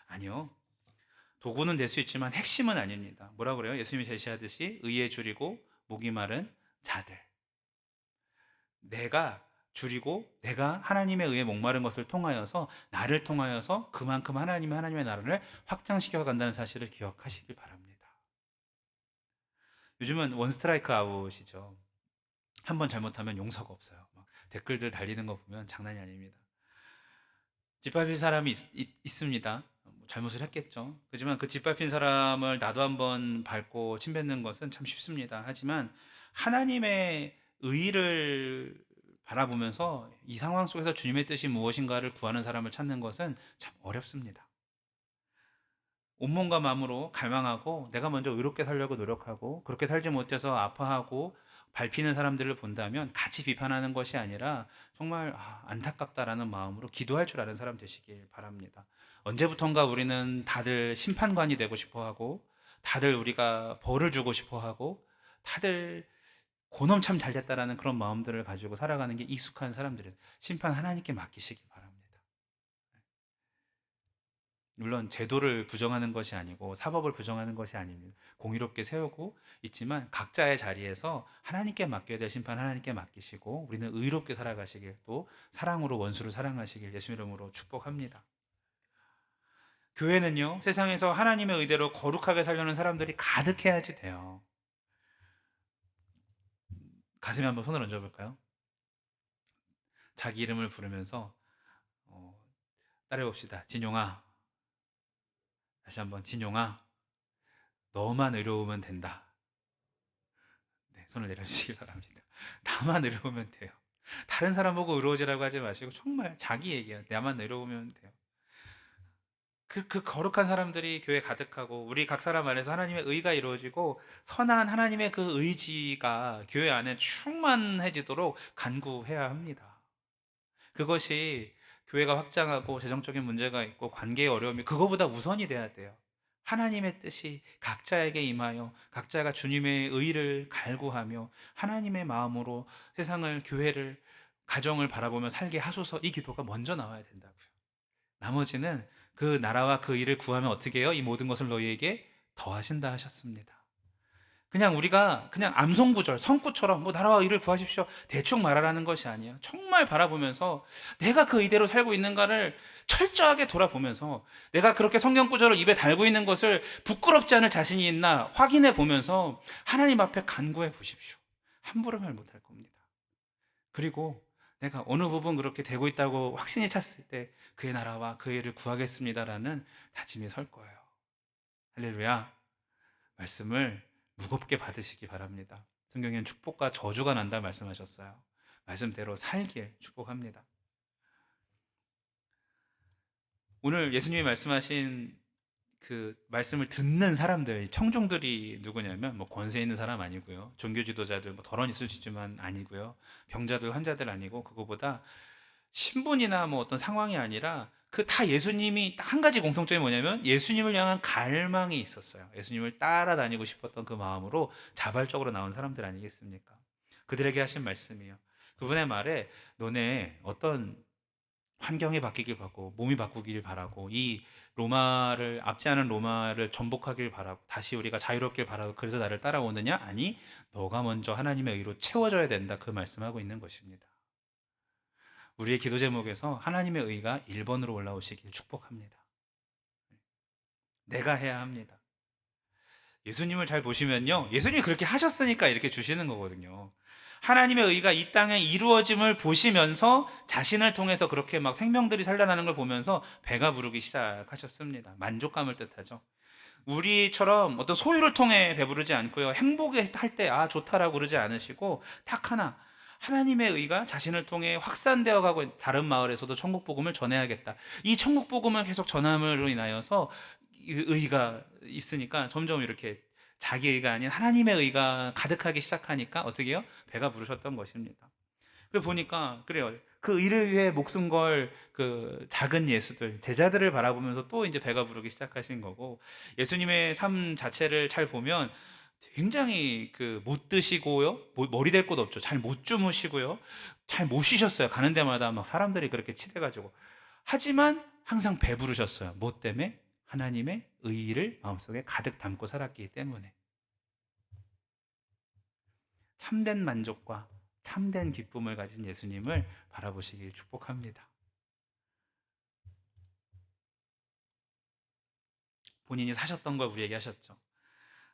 아니요. 도구는 될 수 있지만 핵심은 아닙니다. 뭐라 그래요? 예수님이 제시하듯이 의에 줄이고 목이 마른 자들. 내가 줄이고 내가 하나님의 의에 목마른 것을 통하여서 나를 통하여서 그만큼 하나님의 나라를 확장시켜 간다는 사실을 기억하시길 바랍니다. 요즘은 원 스트라이크 아웃이죠. 한 번 잘못하면 용서가 없어요. 막 댓글들 달리는 거 보면 장난이 아닙니다. 짓밟힌 사람이 있습니다. 뭐 잘못을 했겠죠. 하지만 그 짓밟힌 사람을 나도 한번 밟고 침뱉는 것은 참 쉽습니다. 하지만 하나님의 의를 바라보면서 이 상황 속에서 주님의 뜻이 무엇인가를 구하는 사람을 찾는 것은 참 어렵습니다. 온몸과 마음으로 갈망하고 내가 먼저 의롭게 살려고 노력하고 그렇게 살지 못해서 아파하고 밟히는 사람들을 본다면 같이 비판하는 것이 아니라 정말 안타깝다라는 마음으로 기도할 줄 아는 사람 되시길 바랍니다. 언제부턴가 우리는 다들 심판관이 되고 싶어 하고 다들 우리가 벌을 주고 싶어 하고 다들 고놈 참 잘됐다라는 그런 마음들을 가지고 살아가는 게 익숙한 사람들이에요. 심판 하나님께 맡기시기 바랍니다. 물론 제도를 부정하는 것이 아니고 사법을 부정하는 것이 아닙니다. 공의롭게 세우고 있지만 각자의 자리에서 하나님께 맡겨야 될 심판 하나님께 맡기시고 우리는 의롭게 살아가시길 또 사랑으로 원수를 사랑하시길 예수 이름으로 축복합니다. 교회는요 세상에서 하나님의 의대로 거룩하게 살려는 사람들이 가득해야지 돼요. 가슴에 한번 손을 얹어볼까요? 자기 이름을 부르면서 따라해봅시다. 진용아, 다시 한번 진용아, 너만 의로우면 된다. 네, 손을 내려주시기 바랍니다. 나만 의로우면 돼요. 다른 사람 보고 의로워지라고 하지 마시고 정말 자기 얘기야. 나만 의로우면 돼요. 그 거룩한 사람들이 교회 가득하고 우리 각 사람 안에서 하나님의 의가 이루어지고 선한 하나님의 그 의지가 교회 안에 충만해지도록 간구해야 합니다. 그것이 교회가 확장하고 재정적인 문제가 있고 관계의 어려움이 그거보다 우선이 돼야 돼요. 하나님의 뜻이 각자에게 임하여 각자가 주님의 의를 갈구하며 하나님의 마음으로 세상을, 교회를, 가정을 바라보며 살게 하소서, 이 기도가 먼저 나와야 된다고요. 나머지는 그 나라와 그 일을 구하면 어떻게 해요? 이 모든 것을 너희에게 더하신다 하셨습니다. 그냥 우리가 그냥 암송구절, 성구처럼 뭐 나라와 일을 구하십시오 대충 말하라는 것이 아니에요. 정말 바라보면서 내가 그 의대로 살고 있는가를 철저하게 돌아보면서 내가 그렇게 성경구절을 입에 달고 있는 것을 부끄럽지 않을 자신이 있나 확인해 보면서 하나님 앞에 간구해 보십시오. 함부로 말 못할 겁니다. 그리고 내가 어느 부분 그렇게 되고 있다고 확신이 찼을 때 그의 나라와 그 일을 구하겠습니다라는 다짐이 설 거예요. 할렐루야. 말씀을 무겁게 받으시기 바랍니다. 성경에는 축복과 저주가 난다 말씀하셨어요. 말씀대로 살길 축복합니다. 오늘 예수님이 말씀하신 그 말씀을 듣는 사람들, 청중들이 누구냐면 뭐 권세 있는 사람 아니고요, 종교 지도자들, 뭐 덜은 있으시지만 아니고요, 병자들, 환자들 아니고, 그거보다 신분이나 뭐 어떤 상황이 아니라 그 다 예수님이 딱 한 가지 공통점이 뭐냐면 예수님을 향한 갈망이 있었어요. 예수님을 따라다니고 싶었던 그 마음으로 자발적으로 나온 사람들 아니겠습니까? 그들에게 하신 말씀이에요. 그분의 말에 너네 어떤 환경이 바뀌길 바라고 몸이 바꾸길 바라고 이 로마를 앞지 않은 로마를 전복하길 바라고 다시 우리가 자유롭길 바라고 그래서 나를 따라오느냐? 아니, 너가 먼저 하나님의 의로 채워져야 된다, 그 말씀하고 있는 것입니다. 우리의 기도 제목에서 하나님의 의가 1번으로 올라오시길 축복합니다. 내가 해야 합니다. 예수님을 잘 보시면요, 예수님이 그렇게 하셨으니까 이렇게 주시는 거거든요. 하나님의 의가 이 땅에 이루어짐을 보시면서 자신을 통해서 그렇게 막 생명들이 살려나는 걸 보면서 배가 부르기 시작하셨습니다. 만족감을 뜻하죠. 우리처럼 어떤 소유를 통해 배부르지 않고요, 행복할 때 아 좋다라고 그러지 않으시고 딱 하나, 하나님의 의가 자신을 통해 확산되어 가고 다른 마을에서도 천국 복음을 전해야겠다. 이 천국 복음을 계속 전함으로 인하여서 의가 있으니까 점점 이렇게 자기 의가 아닌 하나님의 의가 가득하기 시작하니까 어떻게 해요? 배가 부르셨던 것입니다. 그 보니까 그래요. 그 의를 위해 목숨 걸 그 작은 예수들, 제자들을 바라보면서 또 이제 배가 부르기 시작하신 거고, 예수님의 삶 자체를 잘 보면 굉장히 그 못 드시고요, 머리 댈 곳 없죠. 잘 못 주무시고요, 잘 못 쉬셨어요. 가는 데마다 막 사람들이 그렇게 치대가지고. 하지만 항상 배부르셨어요. 뭐 때문에? 하나님의 의를 마음속에 가득 담고 살았기 때문에. 참된 만족과 참된 기쁨을 가진 예수님을 바라보시길 축복합니다. 본인이 사셨던 걸 우리에게 하셨죠.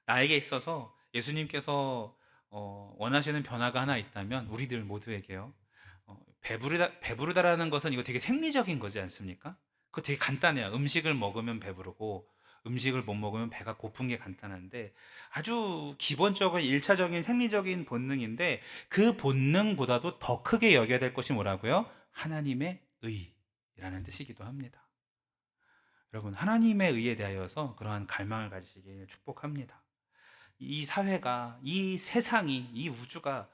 나에게 있어서 예수님께서 원하시는 변화가 하나 있다면 우리들 모두에게요, 배부르다라는 것은 이거 되게 생리적인 거지 않습니까? 그거 되게 간단해요. 음식을 먹으면 배부르고 음식을 못 먹으면 배가 고픈 게 간단한데, 아주 기본적인 1차적인 생리적인 본능인데 그 본능보다도 더 크게 여겨야 될 것이 뭐라고요? 하나님의 의라는 뜻이기도 합니다. 여러분, 하나님의 의에 대하여서 그러한 갈망을 가지시길 축복합니다. 이 사회가, 이 세상이, 이 우주가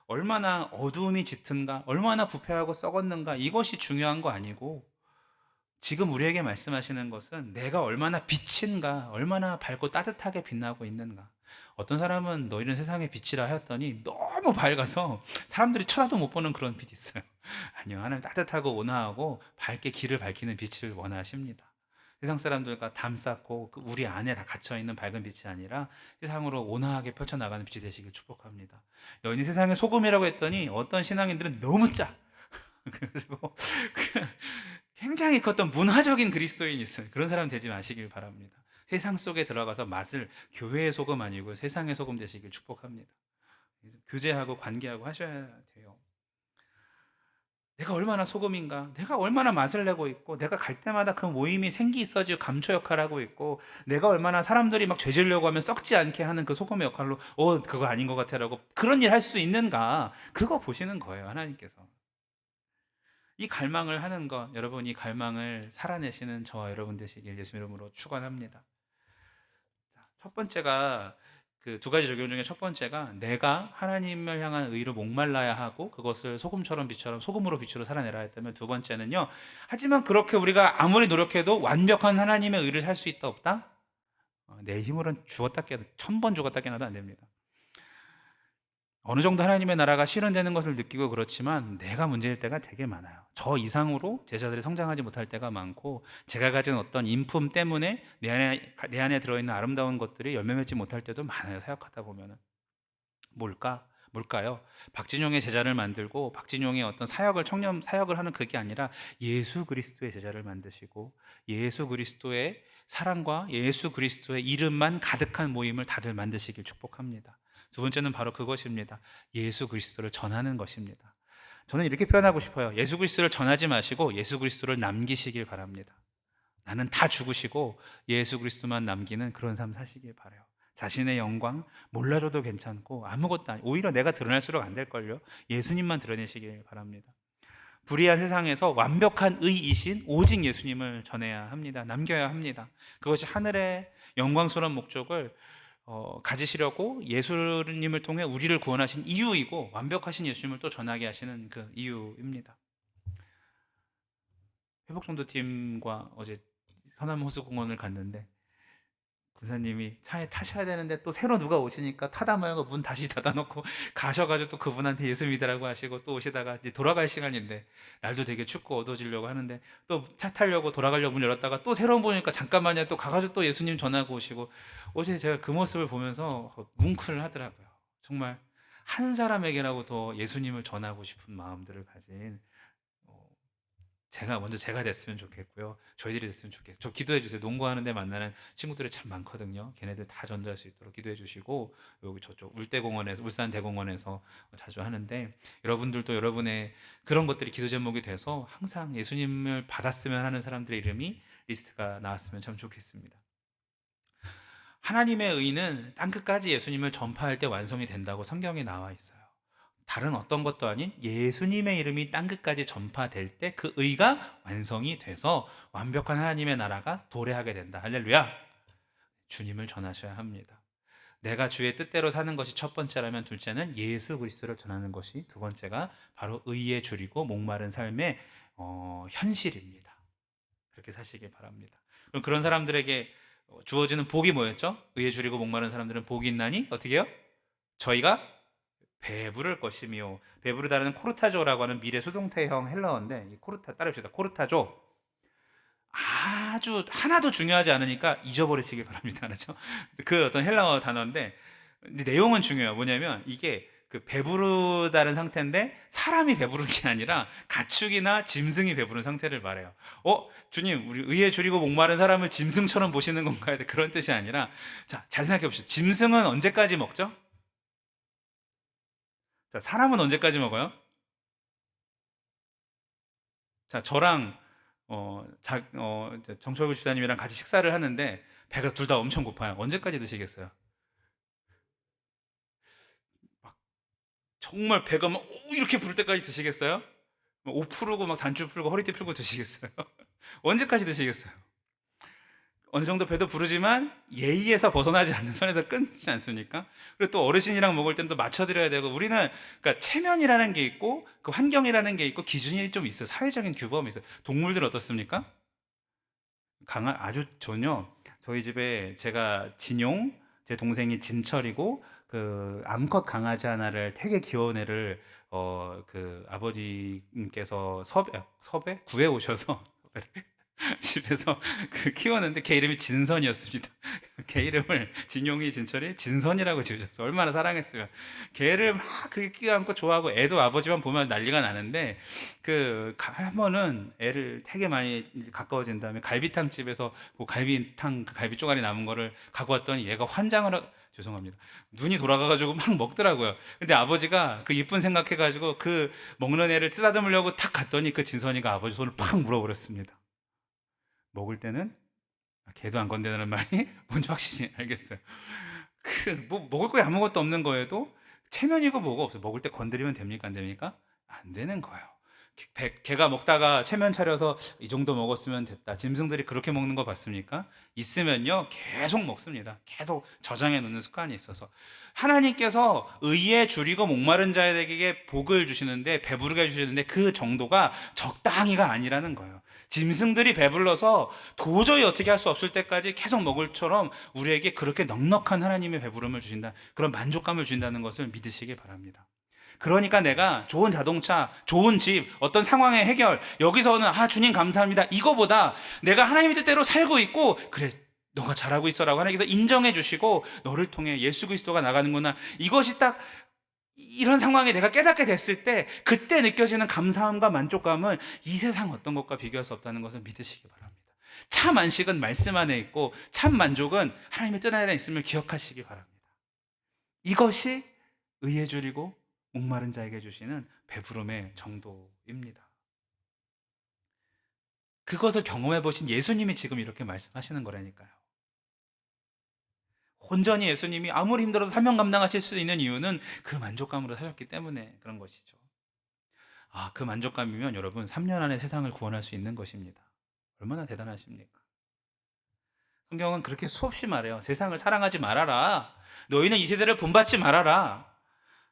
얼마나 어두움이 짙은가, 얼마나 부패하고 썩었는가, 이것이 중요한 거 아니고 지금 우리에게 말씀하시는 것은 내가 얼마나 빛인가, 얼마나 밝고 따뜻하게 빛나고 있는가. 어떤 사람은 너희는 세상의 빛이라 하였더니 너무 밝아서 사람들이 쳐다도 못 보는 그런 빛이 있어요. 아니요, 하나님 따뜻하고 온화하고 밝게 길을 밝히는 빛을 원하십니다. 세상 사람들과 담쌓고 우리 안에 다 갇혀있는 밝은 빛이 아니라 세상으로 온화하게 펼쳐나가는 빛이 되시길 축복합니다. 너희는 세상의 소금이라고 했더니 어떤 신앙인들은 너무 짜. 그리고 굉장히 어떤 문화적인 그리스도인이 있어요. 그런 사람 되지 마시길 바랍니다. 세상 속에 들어가서 맛을, 교회의 소금 아니고 세상의 소금 되시길 축복합니다. 교제하고 관계하고 하셔야 돼요. 내가 얼마나 소금인가? 내가 얼마나 맛을 내고 있고, 내가 갈 때마다 그 모임이 생기 있어지고 감초 역할을 하고 있고, 내가 얼마나 사람들이 막 죄지려고 하면 썩지 않게 하는 그 소금의 역할로, 그거 아닌 것 같아라고 그런 일 할 수 있는가? 그거 보시는 거예요, 하나님께서. 이 갈망을 하는 것, 여러분 이 갈망을 살아내시는 저와 여러분 되시길 예수 이름으로 축원합니다. 첫 번째가 그 두 가지 적용 중에 첫 번째가 내가 하나님을 향한 의로 목말라야 하고 그것을 소금처럼 빛처럼 소금으로 빛으로 살아내라 했다면, 두 번째는요, 하지만 그렇게 우리가 아무리 노력해도 완벽한 하나님의 의를 살 수 있다 없다? 내 힘으로는 죽었다 깨도 1000번 죽었다 깨나도 안 됩니다. 어느 정도 하나님의 나라가 실현되는 것을 느끼고 그렇지만 내가 문제일 때가 되게 많아요. 저 이상으로 제자들이 성장하지 못할 때가 많고, 제가 가진 어떤 인품 때문에 내 안에 들어있는 아름다운 것들이 열매 맺지 못할 때도 많아요. 사역하다 보면은. 뭘까요? 박진용의 제자를 만들고 박진용의 어떤 사역을 청년 사역을 하는 그게 아니라 예수 그리스도의 제자를 만드시고 예수 그리스도의 사랑과 예수 그리스도의 이름만 가득한 모임을 다들 만드시길 축복합니다. 두 번째는 바로 그것입니다. 예수 그리스도를 전하는 것입니다. 저는 이렇게 표현하고 싶어요. 예수 그리스도를 전하지 마시고 예수 그리스도를 남기시길 바랍니다. 나는 다 죽으시고 예수 그리스도만 남기는 그런 삶 사시길 바라요. 자신의 영광 몰라줘도 괜찮고 아무것도 아니, 오히려 내가 드러날수록 안 될걸요. 예수님만 드러내시길 바랍니다. 불의한 세상에서 완벽한 의이신 오직 예수님을 전해야 합니다. 남겨야 합니다. 그것이 하늘의 영광스러운 목적을 가지시려고 예수님을 통해 우리를 구원하신 이유이고, 완벽하신 예수님을 또 전하게 하시는 그 이유입니다. 회복전도팀과 어제 서남호수공원을 갔는데 군사님이 차에 타셔야 되는데 또 새로 누가 오시니까 타다 말고 문 다시 닫아놓고 가셔가지고 또 그분한테 예수 믿으라고 하시고, 또 오시다가 이제 돌아갈 시간인데 날도 되게 춥고 어두워지려고 하는데 또 차 타려고 돌아가려고 문 열었다가 또 새로운 분이니까 잠깐만요 또 가가지고 또 예수님 전하고 오시고, 어제 제가 그 모습을 보면서 뭉클 하더라고요. 정말 한 사람에게라고 더 예수님을 전하고 싶은 마음들을 가진, 제가 됐으면 좋겠고요. 저희들이 됐으면 좋겠어요. 저 기도해 주세요. 농구하는데 만나는 친구들이 참 많거든요. 걔네들 다 전도할 수 있도록 기도해 주시고, 여기 저쪽 울산 대공원에서 자주 하는데, 여러분들도 여러분의 그런 것들이 기도 제목이 돼서 항상 예수님을 받았으면 하는 사람들의 이름이 리스트가 나왔으면 참 좋겠습니다. 하나님의 의는 땅끝까지 예수님을 전파할 때 완성이 된다고 성경에 나와 있어요. 다른 어떤 것도 아닌 예수님의 이름이 땅끝까지 전파될 때 그 의가 완성이 돼서 완벽한 하나님의 나라가 도래하게 된다. 할렐루야. 주님을 전하셔야 합니다. 내가 주의 뜻대로 사는 것이 첫 번째라면, 둘째는 예수 그리스도를 전하는 것이 두 번째가 바로 의에 줄이고 목마른 삶의 현실입니다. 그렇게 사시길 바랍니다. 그럼 그런 사람들에게 주어지는 복이 뭐였죠? 의에 줄이고 목마른 사람들은 복이 있나니 어떻게 해요? 저희가 배부를 것이며, 배부르다는 코르타조라고 하는 미래 수동태형 헬라어인데, 이 따라합시다. 코르타조. 아주 하나도 중요하지 않으니까 잊어버리시길 바랍니다. 알았죠? 그 어떤 헬라어 단어인데, 근데 내용은 중요해요. 뭐냐면 이게 그 배부르다는 상태인데 사람이 배부른 게 아니라 가축이나 짐승이 배부른 상태를 말해요. 주님, 우리 의에 줄이고 목마른 사람을 짐승처럼 보시는 건가요? 그런 뜻이 아니라, 자, 잘 생각해 봅시다. 짐승은 언제까지 먹죠? 자, 사람은 언제까지 먹어요? 자, 저랑 정철구 집사님이랑 같이 식사를 하는데 배가 둘 다 엄청 고파요. 언제까지 드시겠어요? 막 정말 배가 막 이렇게 부를 때까지 드시겠어요? 옷 풀고 막 단추 풀고 허리띠 풀고 드시겠어요? 언제까지 드시겠어요? 어느 정도 배도 부르지만 예의에서 벗어나지 않는 선에서 끊지 않습니까? 그리고 또 어르신이랑 먹을 때도 맞춰드려야 되고, 우리는 그러니까 체면이라는 게 있고 그 환경이라는 게 있고 기준이 좀 있어요. 사회적인 규범이 있어요. 동물들 어떻습니까? 아주 전혀. 저희 집에 제가 진용, 제 동생이 진철이고 그 암컷 강아지 하나를, 되게 귀여운 애를 그 아버지께서 섭외 구해 오셔서 집에서 키웠는데 걔 이름이 진선이었습니다. 걔 이름을 진용이 진철이 진선이라고 지으셨어. 얼마나 사랑했으면. 걔를 막 그렇게 끼워안고 좋아하고 애도 아버지만 보면 난리가 나는데 한 번은 애를 되게 많이 이제 가까워진 다음에 갈비탕 집에서 그 갈비탕 갈비 쪼가리 남은 거를 갖고 왔더니 얘가 환장을 죄송합니다. 눈이 돌아가가지고 막 먹더라고요. 근데 아버지가 그 이쁜 생각해가지고 그 먹는 애를 쓰다듬으려고 탁 갔더니 그 진선이가 아버지 손을 팍 물어버렸습니다. 먹을 때는 걔도 안 건드는 말이 뭔지 확실히 알겠어요. 뭐 먹을 거에 아무것도 없는 거에도 체면이고 뭐가 없어요. 먹을 때 건드리면 됩니까? 안 됩니까? 안 되는 거예요. 개가 먹다가 체면 차려서 이 정도 먹었으면 됐다. 짐승들이 그렇게 먹는 거 봤습니까? 있으면요 계속 먹습니다. 계속 저장해 놓는 습관이 있어서 하나님께서 의에 줄이고 목마른 자에게 복을 주시는데 배부르게 해주시는데 그 정도가 적당히가 아니라는 거예요. 짐승들이 배불러서 도저히 어떻게 할 수 없을 때까지 계속 먹을처럼 우리에게 그렇게 넉넉한 하나님의 배부름을 주신다, 그런 만족감을 주신다는 것을 믿으시기 바랍니다. 그러니까 내가 좋은 자동차, 좋은 집, 어떤 상황의 해결, 여기서는 주님 감사합니다 이거보다 내가 하나님의 뜻대로 살고 있고 그래 너가 잘하고 있어라고 하나님께서 인정해 주시고 너를 통해 예수 그리스도가 나가는구나, 이것이 딱 이런 상황에 내가 깨닫게 됐을 때 그때 느껴지는 감사함과 만족감은 이 세상 어떤 것과 비교할 수 없다는 것을 믿으시기 바랍니다. 참 안식은 말씀 안에 있고 참 만족은 하나님의 뜻 안에 있음을 기억하시기 바랍니다. 이것이 의에 줄이고 목마른 자에게 주시는 배부름의 정도입니다. 그것을 경험해 보신 예수님이 지금 이렇게 말씀하시는 거라니까요. 온전히 예수님이 아무리 힘들어도 사명 감당하실 수 있는 이유는 그 만족감으로 사셨기 때문에 그런 것이죠. 그 만족감이면 여러분 3년 안에 세상을 구원할 수 있는 것입니다. 얼마나 대단하십니까? 성경은 그렇게 수없이 말해요. 세상을 사랑하지 말아라. 너희는 이 세대를 본받지 말아라.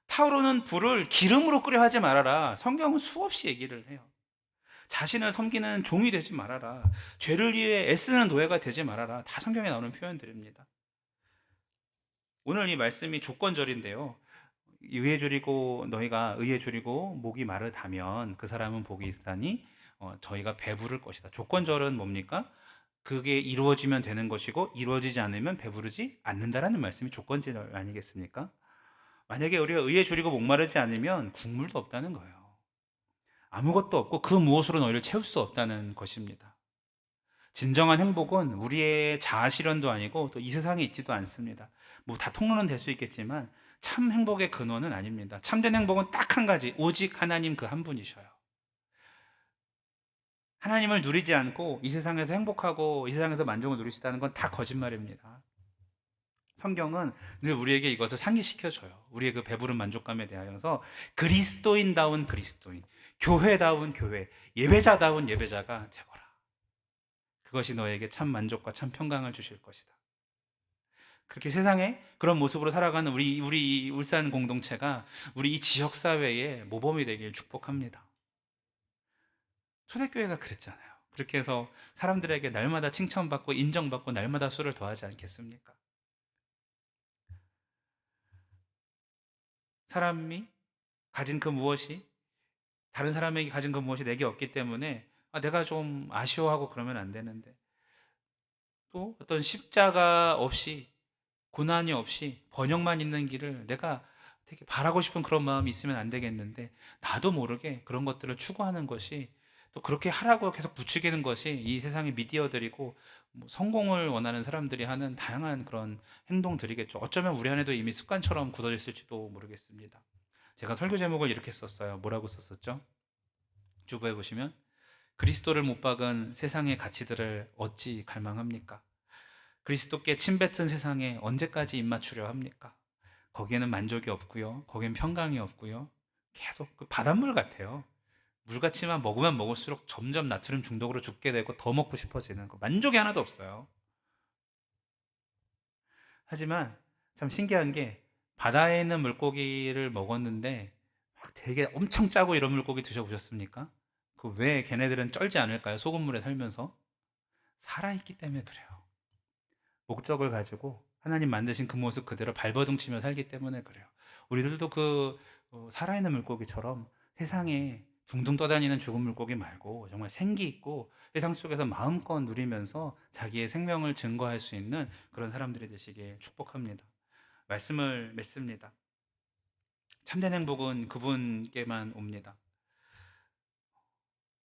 타오르는 불을 기름으로 끓여 하지 말아라. 성경은 수없이 얘기를 해요. 자신을 섬기는 종이 되지 말아라. 죄를 위해 애쓰는 노예가 되지 말아라. 다 성경에 나오는 표현들입니다. 오늘 이 말씀이 조건절인데요. 의에 줄이고 너희가 의에 줄이고 목이 마르다면 그 사람은 복이 있으니 저희가 배부를 것이다. 조건절은 뭡니까? 그게 이루어지면 되는 것이고 이루어지지 않으면 배부르지 않는다라는 말씀이 조건절 아니겠습니까? 만약에 우리가 의에 줄이고 목마르지 않으면 국물도 없다는 거예요. 아무것도 없고 그 무엇으로 너희를 채울 수 없다는 것입니다. 진정한 행복은 우리의 자아 실현도 아니고 또 이 세상에 있지도 않습니다. 뭐 다 통로는 될 수 있겠지만 참 행복의 근원은 아닙니다. 참된 행복은 딱 한 가지, 오직 하나님 그 한 분이셔요. 하나님을 누리지 않고 이 세상에서 행복하고 이 세상에서 만족을 누리시다는 건 다 거짓말입니다. 성경은 늘 우리에게 이것을 상기시켜줘요. 우리의 그 배부른 만족감에 대하여서 그리스도인다운 그리스도인, 교회다운 교회, 예배자다운 예배자가 되거라. 그것이 너에게 참 만족과 참 평강을 주실 것이다. 그렇게 세상에 그런 모습으로 살아가는 우리 울산 공동체가 우리 이 지역 사회의 모범이 되길 축복합니다. 초대교회가 그랬잖아요. 그렇게 해서 사람들에게 날마다 칭찬받고 인정받고 날마다 수를 더하지 않겠습니까? 사람이 가진 그 무엇이 다른 사람에게 가진 그 무엇이 내게 없기 때문에 내가 좀 아쉬워하고 그러면 안 되는데, 또 어떤 십자가 없이 고난이 없이 번영만 있는 길을 내가 되게 바라고 싶은 그런 마음이 있으면 안 되겠는데, 나도 모르게 그런 것들을 추구하는 것이, 또 그렇게 하라고 계속 부추기는 것이 이 세상의 미디어들이고 뭐 성공을 원하는 사람들이 하는 다양한 그런 행동들이겠죠. 어쩌면 우리 안에도 이미 습관처럼 굳어져 있을지도 모르겠습니다. 제가 설교 제목을 이렇게 썼어요. 뭐라고 썼었죠? 주부에 보시면 그리스도를 못 박은 세상의 가치들을 어찌 갈망합니까? 그리스도께 침뱉은 세상에 언제까지 입맞추려 합니까? 거기에는 만족이 없고요. 거기엔 평강이 없고요. 계속 그 바닷물 같아요. 물같지만 먹으면 먹을수록 점점 나트륨 중독으로 죽게 되고 더 먹고 싶어지는 거. 만족이 하나도 없어요. 하지만 참 신기한 게 바다에 있는 물고기를 먹었는데 막 되게 엄청 짜고 이런 물고기 드셔보셨습니까? 그 왜 걔네들은 쩔지 않을까요? 소금물에 살면서 살아있기 때문에 그래요. 목적을 가지고 하나님 만드신 그 모습 그대로 발버둥치며 살기 때문에 그래요. 우리들도 살아있는 물고기처럼 세상에 둥둥 떠다니는 죽은 물고기 말고 정말 생기 있고 세상 속에서 마음껏 누리면서 자기의 생명을 증거할 수 있는 그런 사람들이 되시길 축복합니다. 말씀을 맺습니다. 참된 행복은 그분께만 옵니다.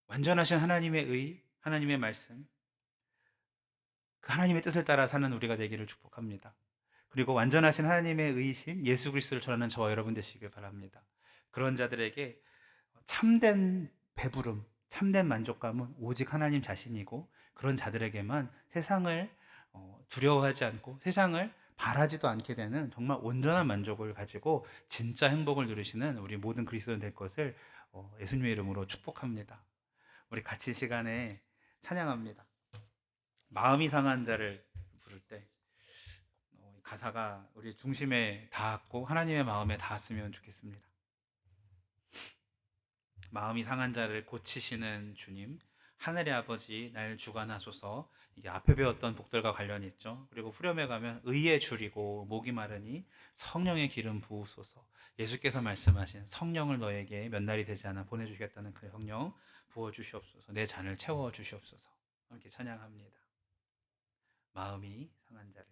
완전하신 하나님의 의, 하나님의 말씀, 그 하나님의 뜻을 따라 사는 우리가 되기를 축복합니다. 그리고 완전하신 하나님의 의신 예수 그리스도를 전하는 저와 여러분 되시길 바랍니다. 그런 자들에게 참된 배부름, 참된 만족감은 오직 하나님 자신이고, 그런 자들에게만 세상을 두려워하지 않고 세상을 바라지도 않게 되는 정말 온전한 만족을 가지고 진짜 행복을 누리시는 우리 모든 그리스도인 될 것을 예수님의 이름으로 축복합니다. 우리 같이 이 시간에 찬양합니다. 마음이 상한 자를 부를 때 가사가 우리 중심에 닿았고 하나님의 마음에 닿았으면 좋겠습니다. 마음이 상한 자를 고치시는 주님, 하늘의 아버지 날 주관하소서. 이게 앞에 배웠던 복들과 관련이 있죠. 그리고 후렴에 가면 의에 줄이고 목이 마르니 성령의 기름 부으소서. 예수께서 말씀하신 성령을 너에게 몇 날이 되지 않아 보내주겠다는 그 성령 부어 주시옵소서. 내 잔을 채워 주시옵소서. 함께 찬양합니다. 마음이 상한 자를.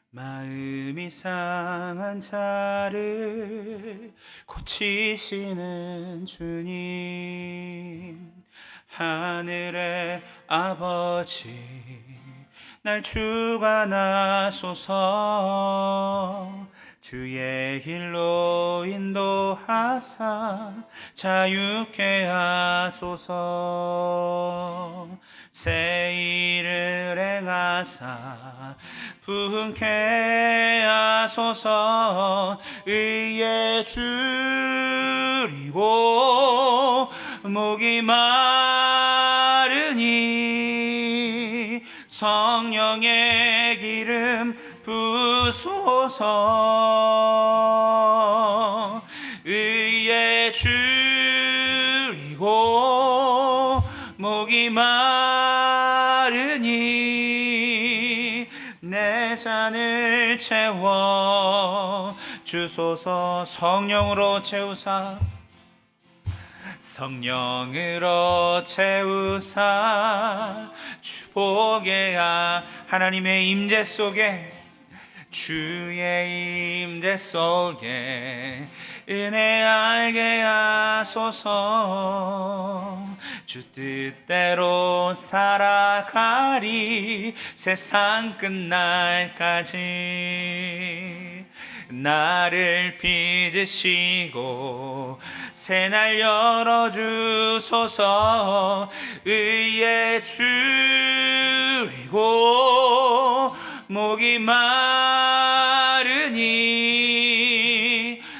마음이 상한 자를 고치시는 주님, 하늘의 아버지 날 주관하소서. 주의 길로 인도하사 자유케 하소서. 새 일을 행하사 부흥케 하소서. 의에 줄이고 목이 마르니 성령의 기름 부소서. 의에 줄이고 목이 마르니 내 잔을 채워 주소서. 성령으로 채우사, 성령으로 채우사 주보게 하나님의 임재 속에, 주의 임재 속에 은혜 알게 하소서. 주 뜻대로 살아가리 세상 끝날까지. 나를 빚으시고 새날 열어주소서. 의에 줄이고 목이 마르니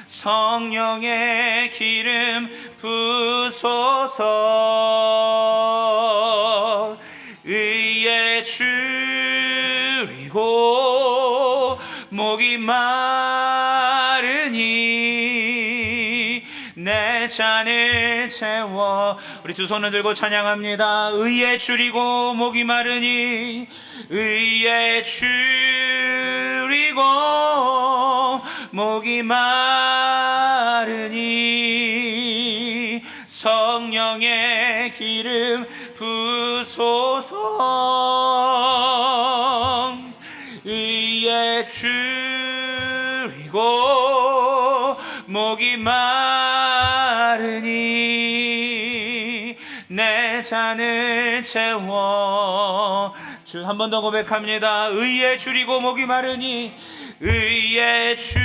성령의 기름 부소서. 의에 줄이고 목이 마르니 내 잔을 채워. 우리 두 손을 들고 찬양합니다. 의에 줄이고 목이 마르니, 의에 줄이고 목이 마르니 성령의 기름 부소서. 의에 줄이고 목이 마르니 내 잔을 채워. 주 한 번 더 고백합니다. 의에 줄이고 목이 마르니, 의에 줄이고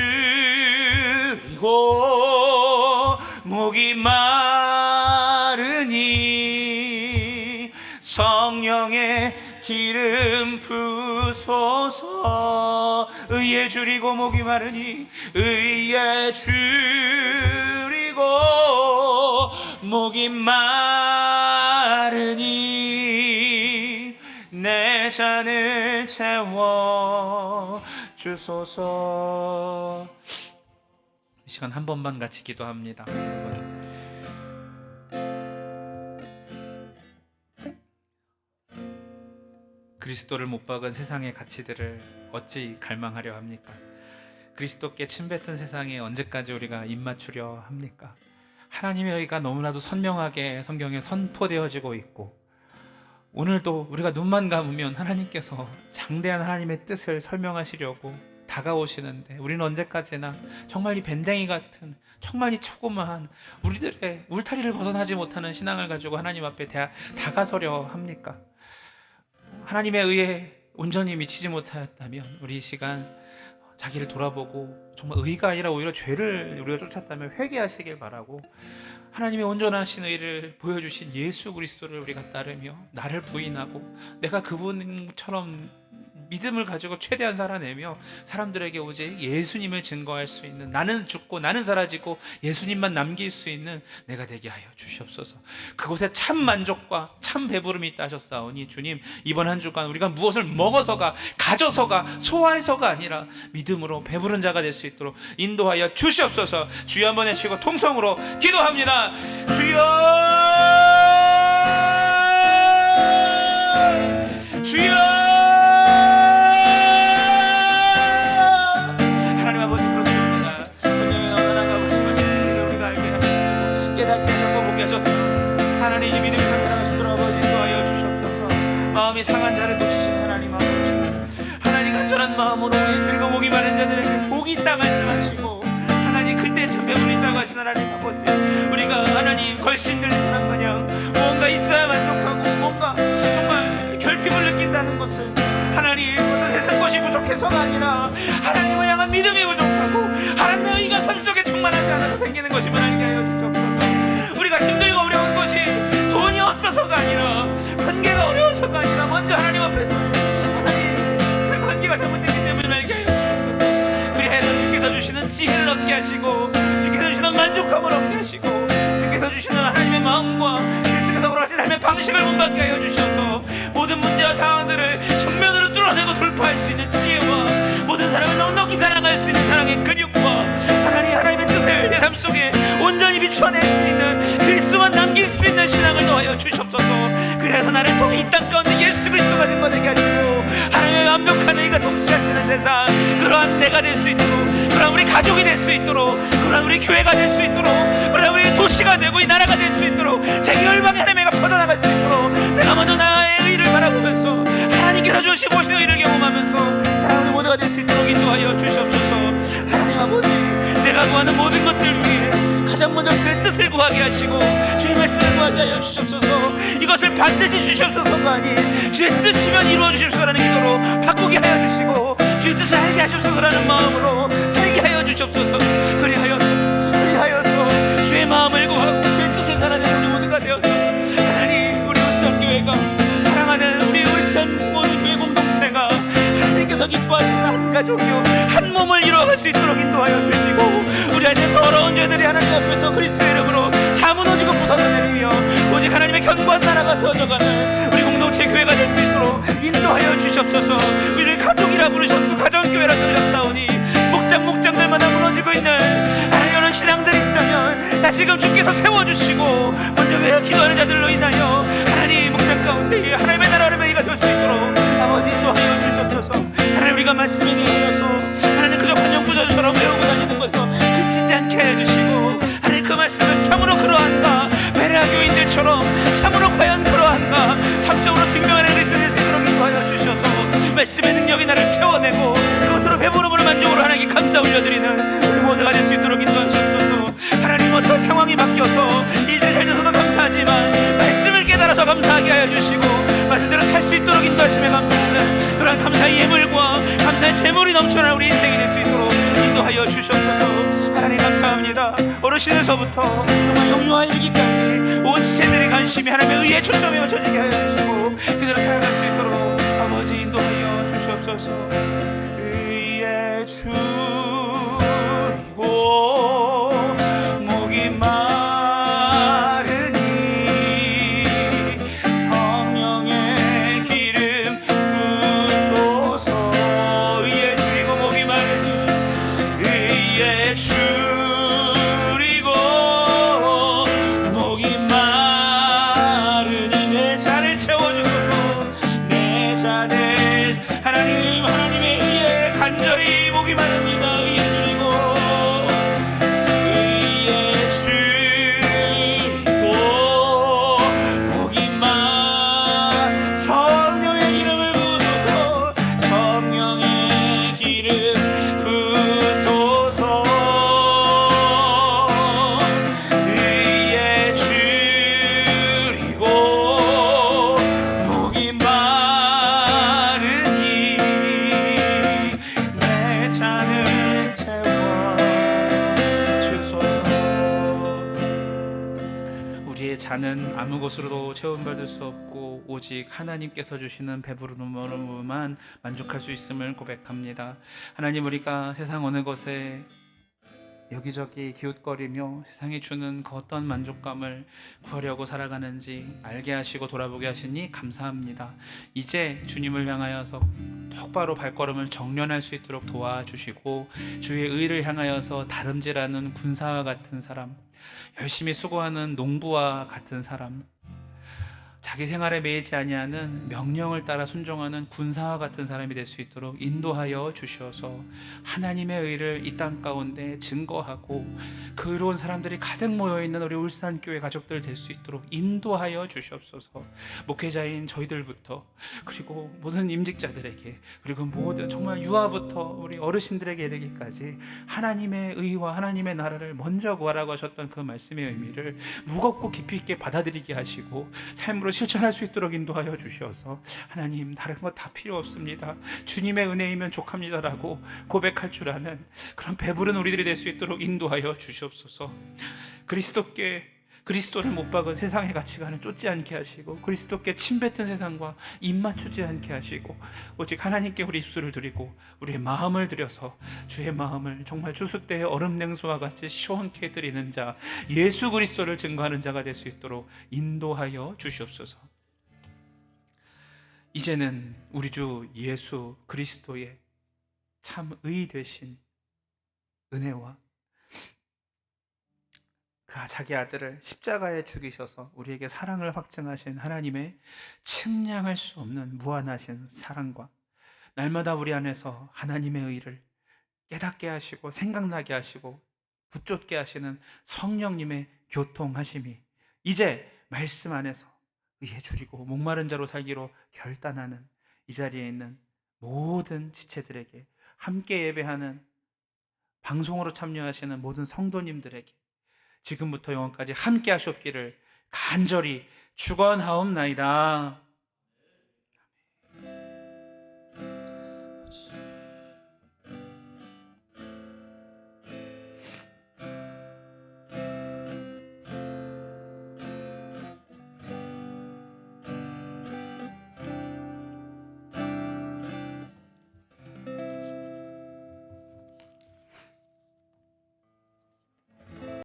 목이 마르니 성령의 기름 부소서. 의에 줄이고 목이 마르니, 의에 줄이고 목이 마르니 내 잔을 채워 주소서. 이 시간 한 번만 같이 기도합니다. 그리스도를 못 박은 세상의 가치들을 어찌 갈망하려 합니까? 그리스도께 침뱉은 세상에 언제까지 우리가 입맞추려 합니까? 하나님의 의가 너무나도 선명하게 성경에 선포되어지고 있고, 오늘도 우리가 눈만 감으면 하나님께서 장대한 하나님의 뜻을 설명하시려고 다가오시는데, 우리는 언제까지나 정말 이 밴댕이 같은, 정말 이 조그마한 우리들의 울타리를 벗어나지 못하는 신앙을 가지고 하나님 앞에 다가서려 합니까? 하나님의 의에 온전히 미치지 못하였다면 우리 이 시간 자기를 돌아보고, 정말 의가 아니라 오히려 죄를 우리가 쫓았다면 회개하시길 바라고, 하나님의 온전하신 의를 보여주신 예수 그리스도를 우리가 따르며 나를 부인하고 내가 그분처럼 믿음을 가지고 최대한 살아내며 사람들에게 오직 예수님을 증거할 수 있는, 나는 죽고 나는 사라지고 예수님만 남길 수 있는 내가 되게 하여 주시옵소서. 그곳에 참 만족과 참 배부름이 있다 하셨사오니, 주님, 이번 한 주간 우리가 무엇을 먹어서가, 가져서가, 소화해서가 아니라 믿음으로 배부른 자가 될 수 있도록 인도하여 주시옵소서. 주여 한번 외치고 통성으로 기도합니다. 주여, 주여. 하나님, 이 믿음이 상당한 수들 아버지 인도하여 주시옵소서. 마음이 상한 자를 고치시는 하나님 아버지, 하나님 간절한 마음으로 우리 즐거움 오기 마련 자들에게 복이 있다 말씀하시고, 하나님 그때 참 배분이 있다고 하신 하나님 아버지, 우리가 하나님 걸신 들린 사람 마냥 뭔가 있어야 만족하고 뭔가 정말 결핍을 느낀다는 것은 하나님 어떤 세상 것이 부족해서가 아니라 하나님을 향한 믿음이 부족하고 하나님의 의가 삶 속에 충만하지 않아서 생기는 것임을 알게 하여 주시옵소서. 우리가 힘들고 어려운 것이 돈이 없어서가 아니라, 관계가 어려워서가 아니라, 먼저 하나님 앞에서 하나님 그 관계가 잘못됐기 때문에 알게 하여 주시옵소서. 그리하여 주께서 주시는 지혜를 얻게 하시고, 주께서 주시는 만족감을 얻게 하시고, 주께서 주시는 하나님의 마음과 그리스도께서 원하신 삶의 방식을 본받게 하여 주셔서 모든 문제와 상황들을 정면으로 뚫어내고 돌파할 수 있는 지혜와 모든 사람을 넉넉히 사랑할 수 있는 사랑의 근육과 하나님의 뜻을 내 삶 속에 온전히 비추어낼 수 있는, 그리스도만 남길 수 있는 신앙을 더하여 주시옵소서. 그래서 나를 통해 이 땅 가운데 예수 그리스도가 증거되게 하시고 하나님의 완벽한 의가 통치하시는 세상, 그러한 내가 될 수 있도록, 그러한 우리 가족이 될 수 있도록, 그러한 우리 교회가 될 수 있도록, 그러한 우리 도시가 되고 이 나라가 될 수 있도록, 세계 열방의 하나님의 의가 퍼져나갈 수 있도록 내가 먼저 나의 의를 바라보면서 하나님께서 주시고 오신 의를 경험하면서 사랑하는 우리 모두가 될 수 있도록 인도하여 주시옵소서. 하나님 아버지, 내가 구하는 모든 것들 위해 가장 먼저 주의 뜻을 구하게 하시고 주의 말씀을 구하게 하여 주시옵소서. 이것을 반드시 주시옵소서가 아닌 주의 뜻이면 이루어 주십소서라는 기도로 바꾸게 하여 주시고, 주의 뜻을 알게 하시옵소서라는 마음으로 살게 하여 주시옵소서. 그리하여서 주의 마음을 구하고 주의 뜻을 살아내는 우리 모두가 되어서 하나님, 우리 울산교회가 사랑하는 우리 울산 모든 교회 공동체가 하나님께서 기뻐하시는 한 가족이요 한 몸을 이루어갈 수 있도록 인도하여 주시고, 우리 안에 더러운 죄들이 하나님 앞에서 그리스도의 이름으로 다 무너지고 부서져내리며 오직 하나님의 견고한 나라가 서져가는 우리 공동체 교회가 될 수 있도록 인도하여 주시옵소서. 우리를 가족이라 부르셨고 가정교회라 부르셨사오니 목장들마다 무너지고 있는 이런 신앙들이 있다면 나 지금 주께서 세워주시고 먼저 왜 기도하는 자들로 인하여 하나님 목장 가운데 하나님의 나라를 의가 설 수 있도록 아버지 인도하여 주시옵소서. 하나님, 우리가 말씀에 대하여서 하나님 그저 관용구절처럼 외우고 다니는 것도 그치지 않게 해주시고, 하나님 그 말씀은 참으로 그러한가, 베레아 교인들처럼 참으로 과연 그러한가 삶속으로 증명하는 그리스도를 낼 수 있도록 인도하여 주셔서 말씀의 능력이 나를 채워내고 그것으로 배부름으로 만족으로 하나님께 감사 올려드리는 우리 모두가 될 수 있도록 인도하시옵소서. 하나님, 어떤 상황이 바뀌어서 일들 잘 돼서도 감사하지만 말씀을 깨달아서 감사하게 하여 주시고 말씀대로 살 수 있도록 인도하심에 감사하는 그러한 감사의 예물과 감사의 재물이 넘쳐나는 우리 인생이 될 수 있도록 인도하여 주시옵소서. 하나님 감사합니다. 어르신에서부터 정말 영유아 이르기까지 온 지체들의 관심이 하나님의 의에 초점이 맞춰지게 하여 주시고 그대로 살아갈 수 있도록 아버지 인도하여 주시옵소서. 의에 줄이고 목이 마르니 성령의 기름 부소서. 의에 줄이고 목이 마르니 의에 줄이고 목이 마르니 내 잔을 채워주소서. 내 잔을 간절히 보기만 합니다. 의에 줄이고 의에 줄이고 보기만 성령의 기름을 부소서 성령의 기름 부소서 의에 줄이고 목이 마르니 내 잔을 채워주소서. 우리의 잔은 아무 것으로도 채움받을 수 없고 오직 하나님께서 주시는 배부름으로만 만족할 수 있음을 고백합니다. 하나님, 우리가 세상 어느 것에 여기저기 기웃거리며 세상이 주는 그 어떤 만족감을 구하려고 살아가는지 알게 하시고 돌아보게 하시니 감사합니다. 이제 주님을 향하여서 똑바로 발걸음을 정련할 수 있도록 도와주시고 주의 의를 향하여서 다름질하는 군사와 같은 사람, 열심히 수고하는 농부와 같은 사람, 자기 생활에 매이지 아니하는 명령을 따라 순종하는 군사와 같은 사람이 될 수 있도록 인도하여 주셔서 하나님의 의를 이 땅 가운데 증거하고 그 의로운 사람들이 가득 모여있는 우리 울산교회 가족들 될 수 있도록 인도하여 주시옵소서. 목회자인 저희들부터 그리고 모든 임직자들에게 그리고 모든 정말 유아부터 우리 어르신들에게 이르기까지 하나님의 의와 하나님의 나라를 먼저 구하라고 하셨던 그 말씀의 의미를 무겁고 깊이 있게 받아들이게 하시고 삶으로 실천할 수 있도록 인도하여 주셔서 하나님, 다른 것 다 필요 없습니다, 주님의 은혜이면 족합니다라고 고백할 줄 아는 그런 배부른 우리들이 될 수 있도록 인도하여 주시옵소서. 그리스도를 못 박은 세상의 가치관을 쫓지 않게 하시고 그리스도께 침뱉은 세상과 입맞추지 않게 하시고 오직 하나님께 우리 입술을 드리고 우리의 마음을 드려서 주의 마음을 정말 주숫대의 얼음 냉수와 같이 시원케 드리는 자, 예수 그리스도를 증거하는 자가 될 수 있도록 인도하여 주시옵소서. 이제는 우리 주 예수 그리스도의 참 의 되신 은혜와 그 자기 아들을 십자가에 죽이셔서 우리에게 사랑을 확증하신 하나님의 측량할 수 없는 무한하신 사랑과 날마다 우리 안에서 하나님의 의를 깨닫게 하시고 생각나게 하시고 붙잡게 하시는 성령님의 교통하심이 이제 말씀 안에서 의에 줄이고 목마른 자로 살기로 결단하는 이 자리에 있는 모든 지체들에게, 함께 예배하는 방송으로 참여하시는 모든 성도님들에게 지금부터 영원까지 함께 하시옵기를 간절히 축원하옵나이다.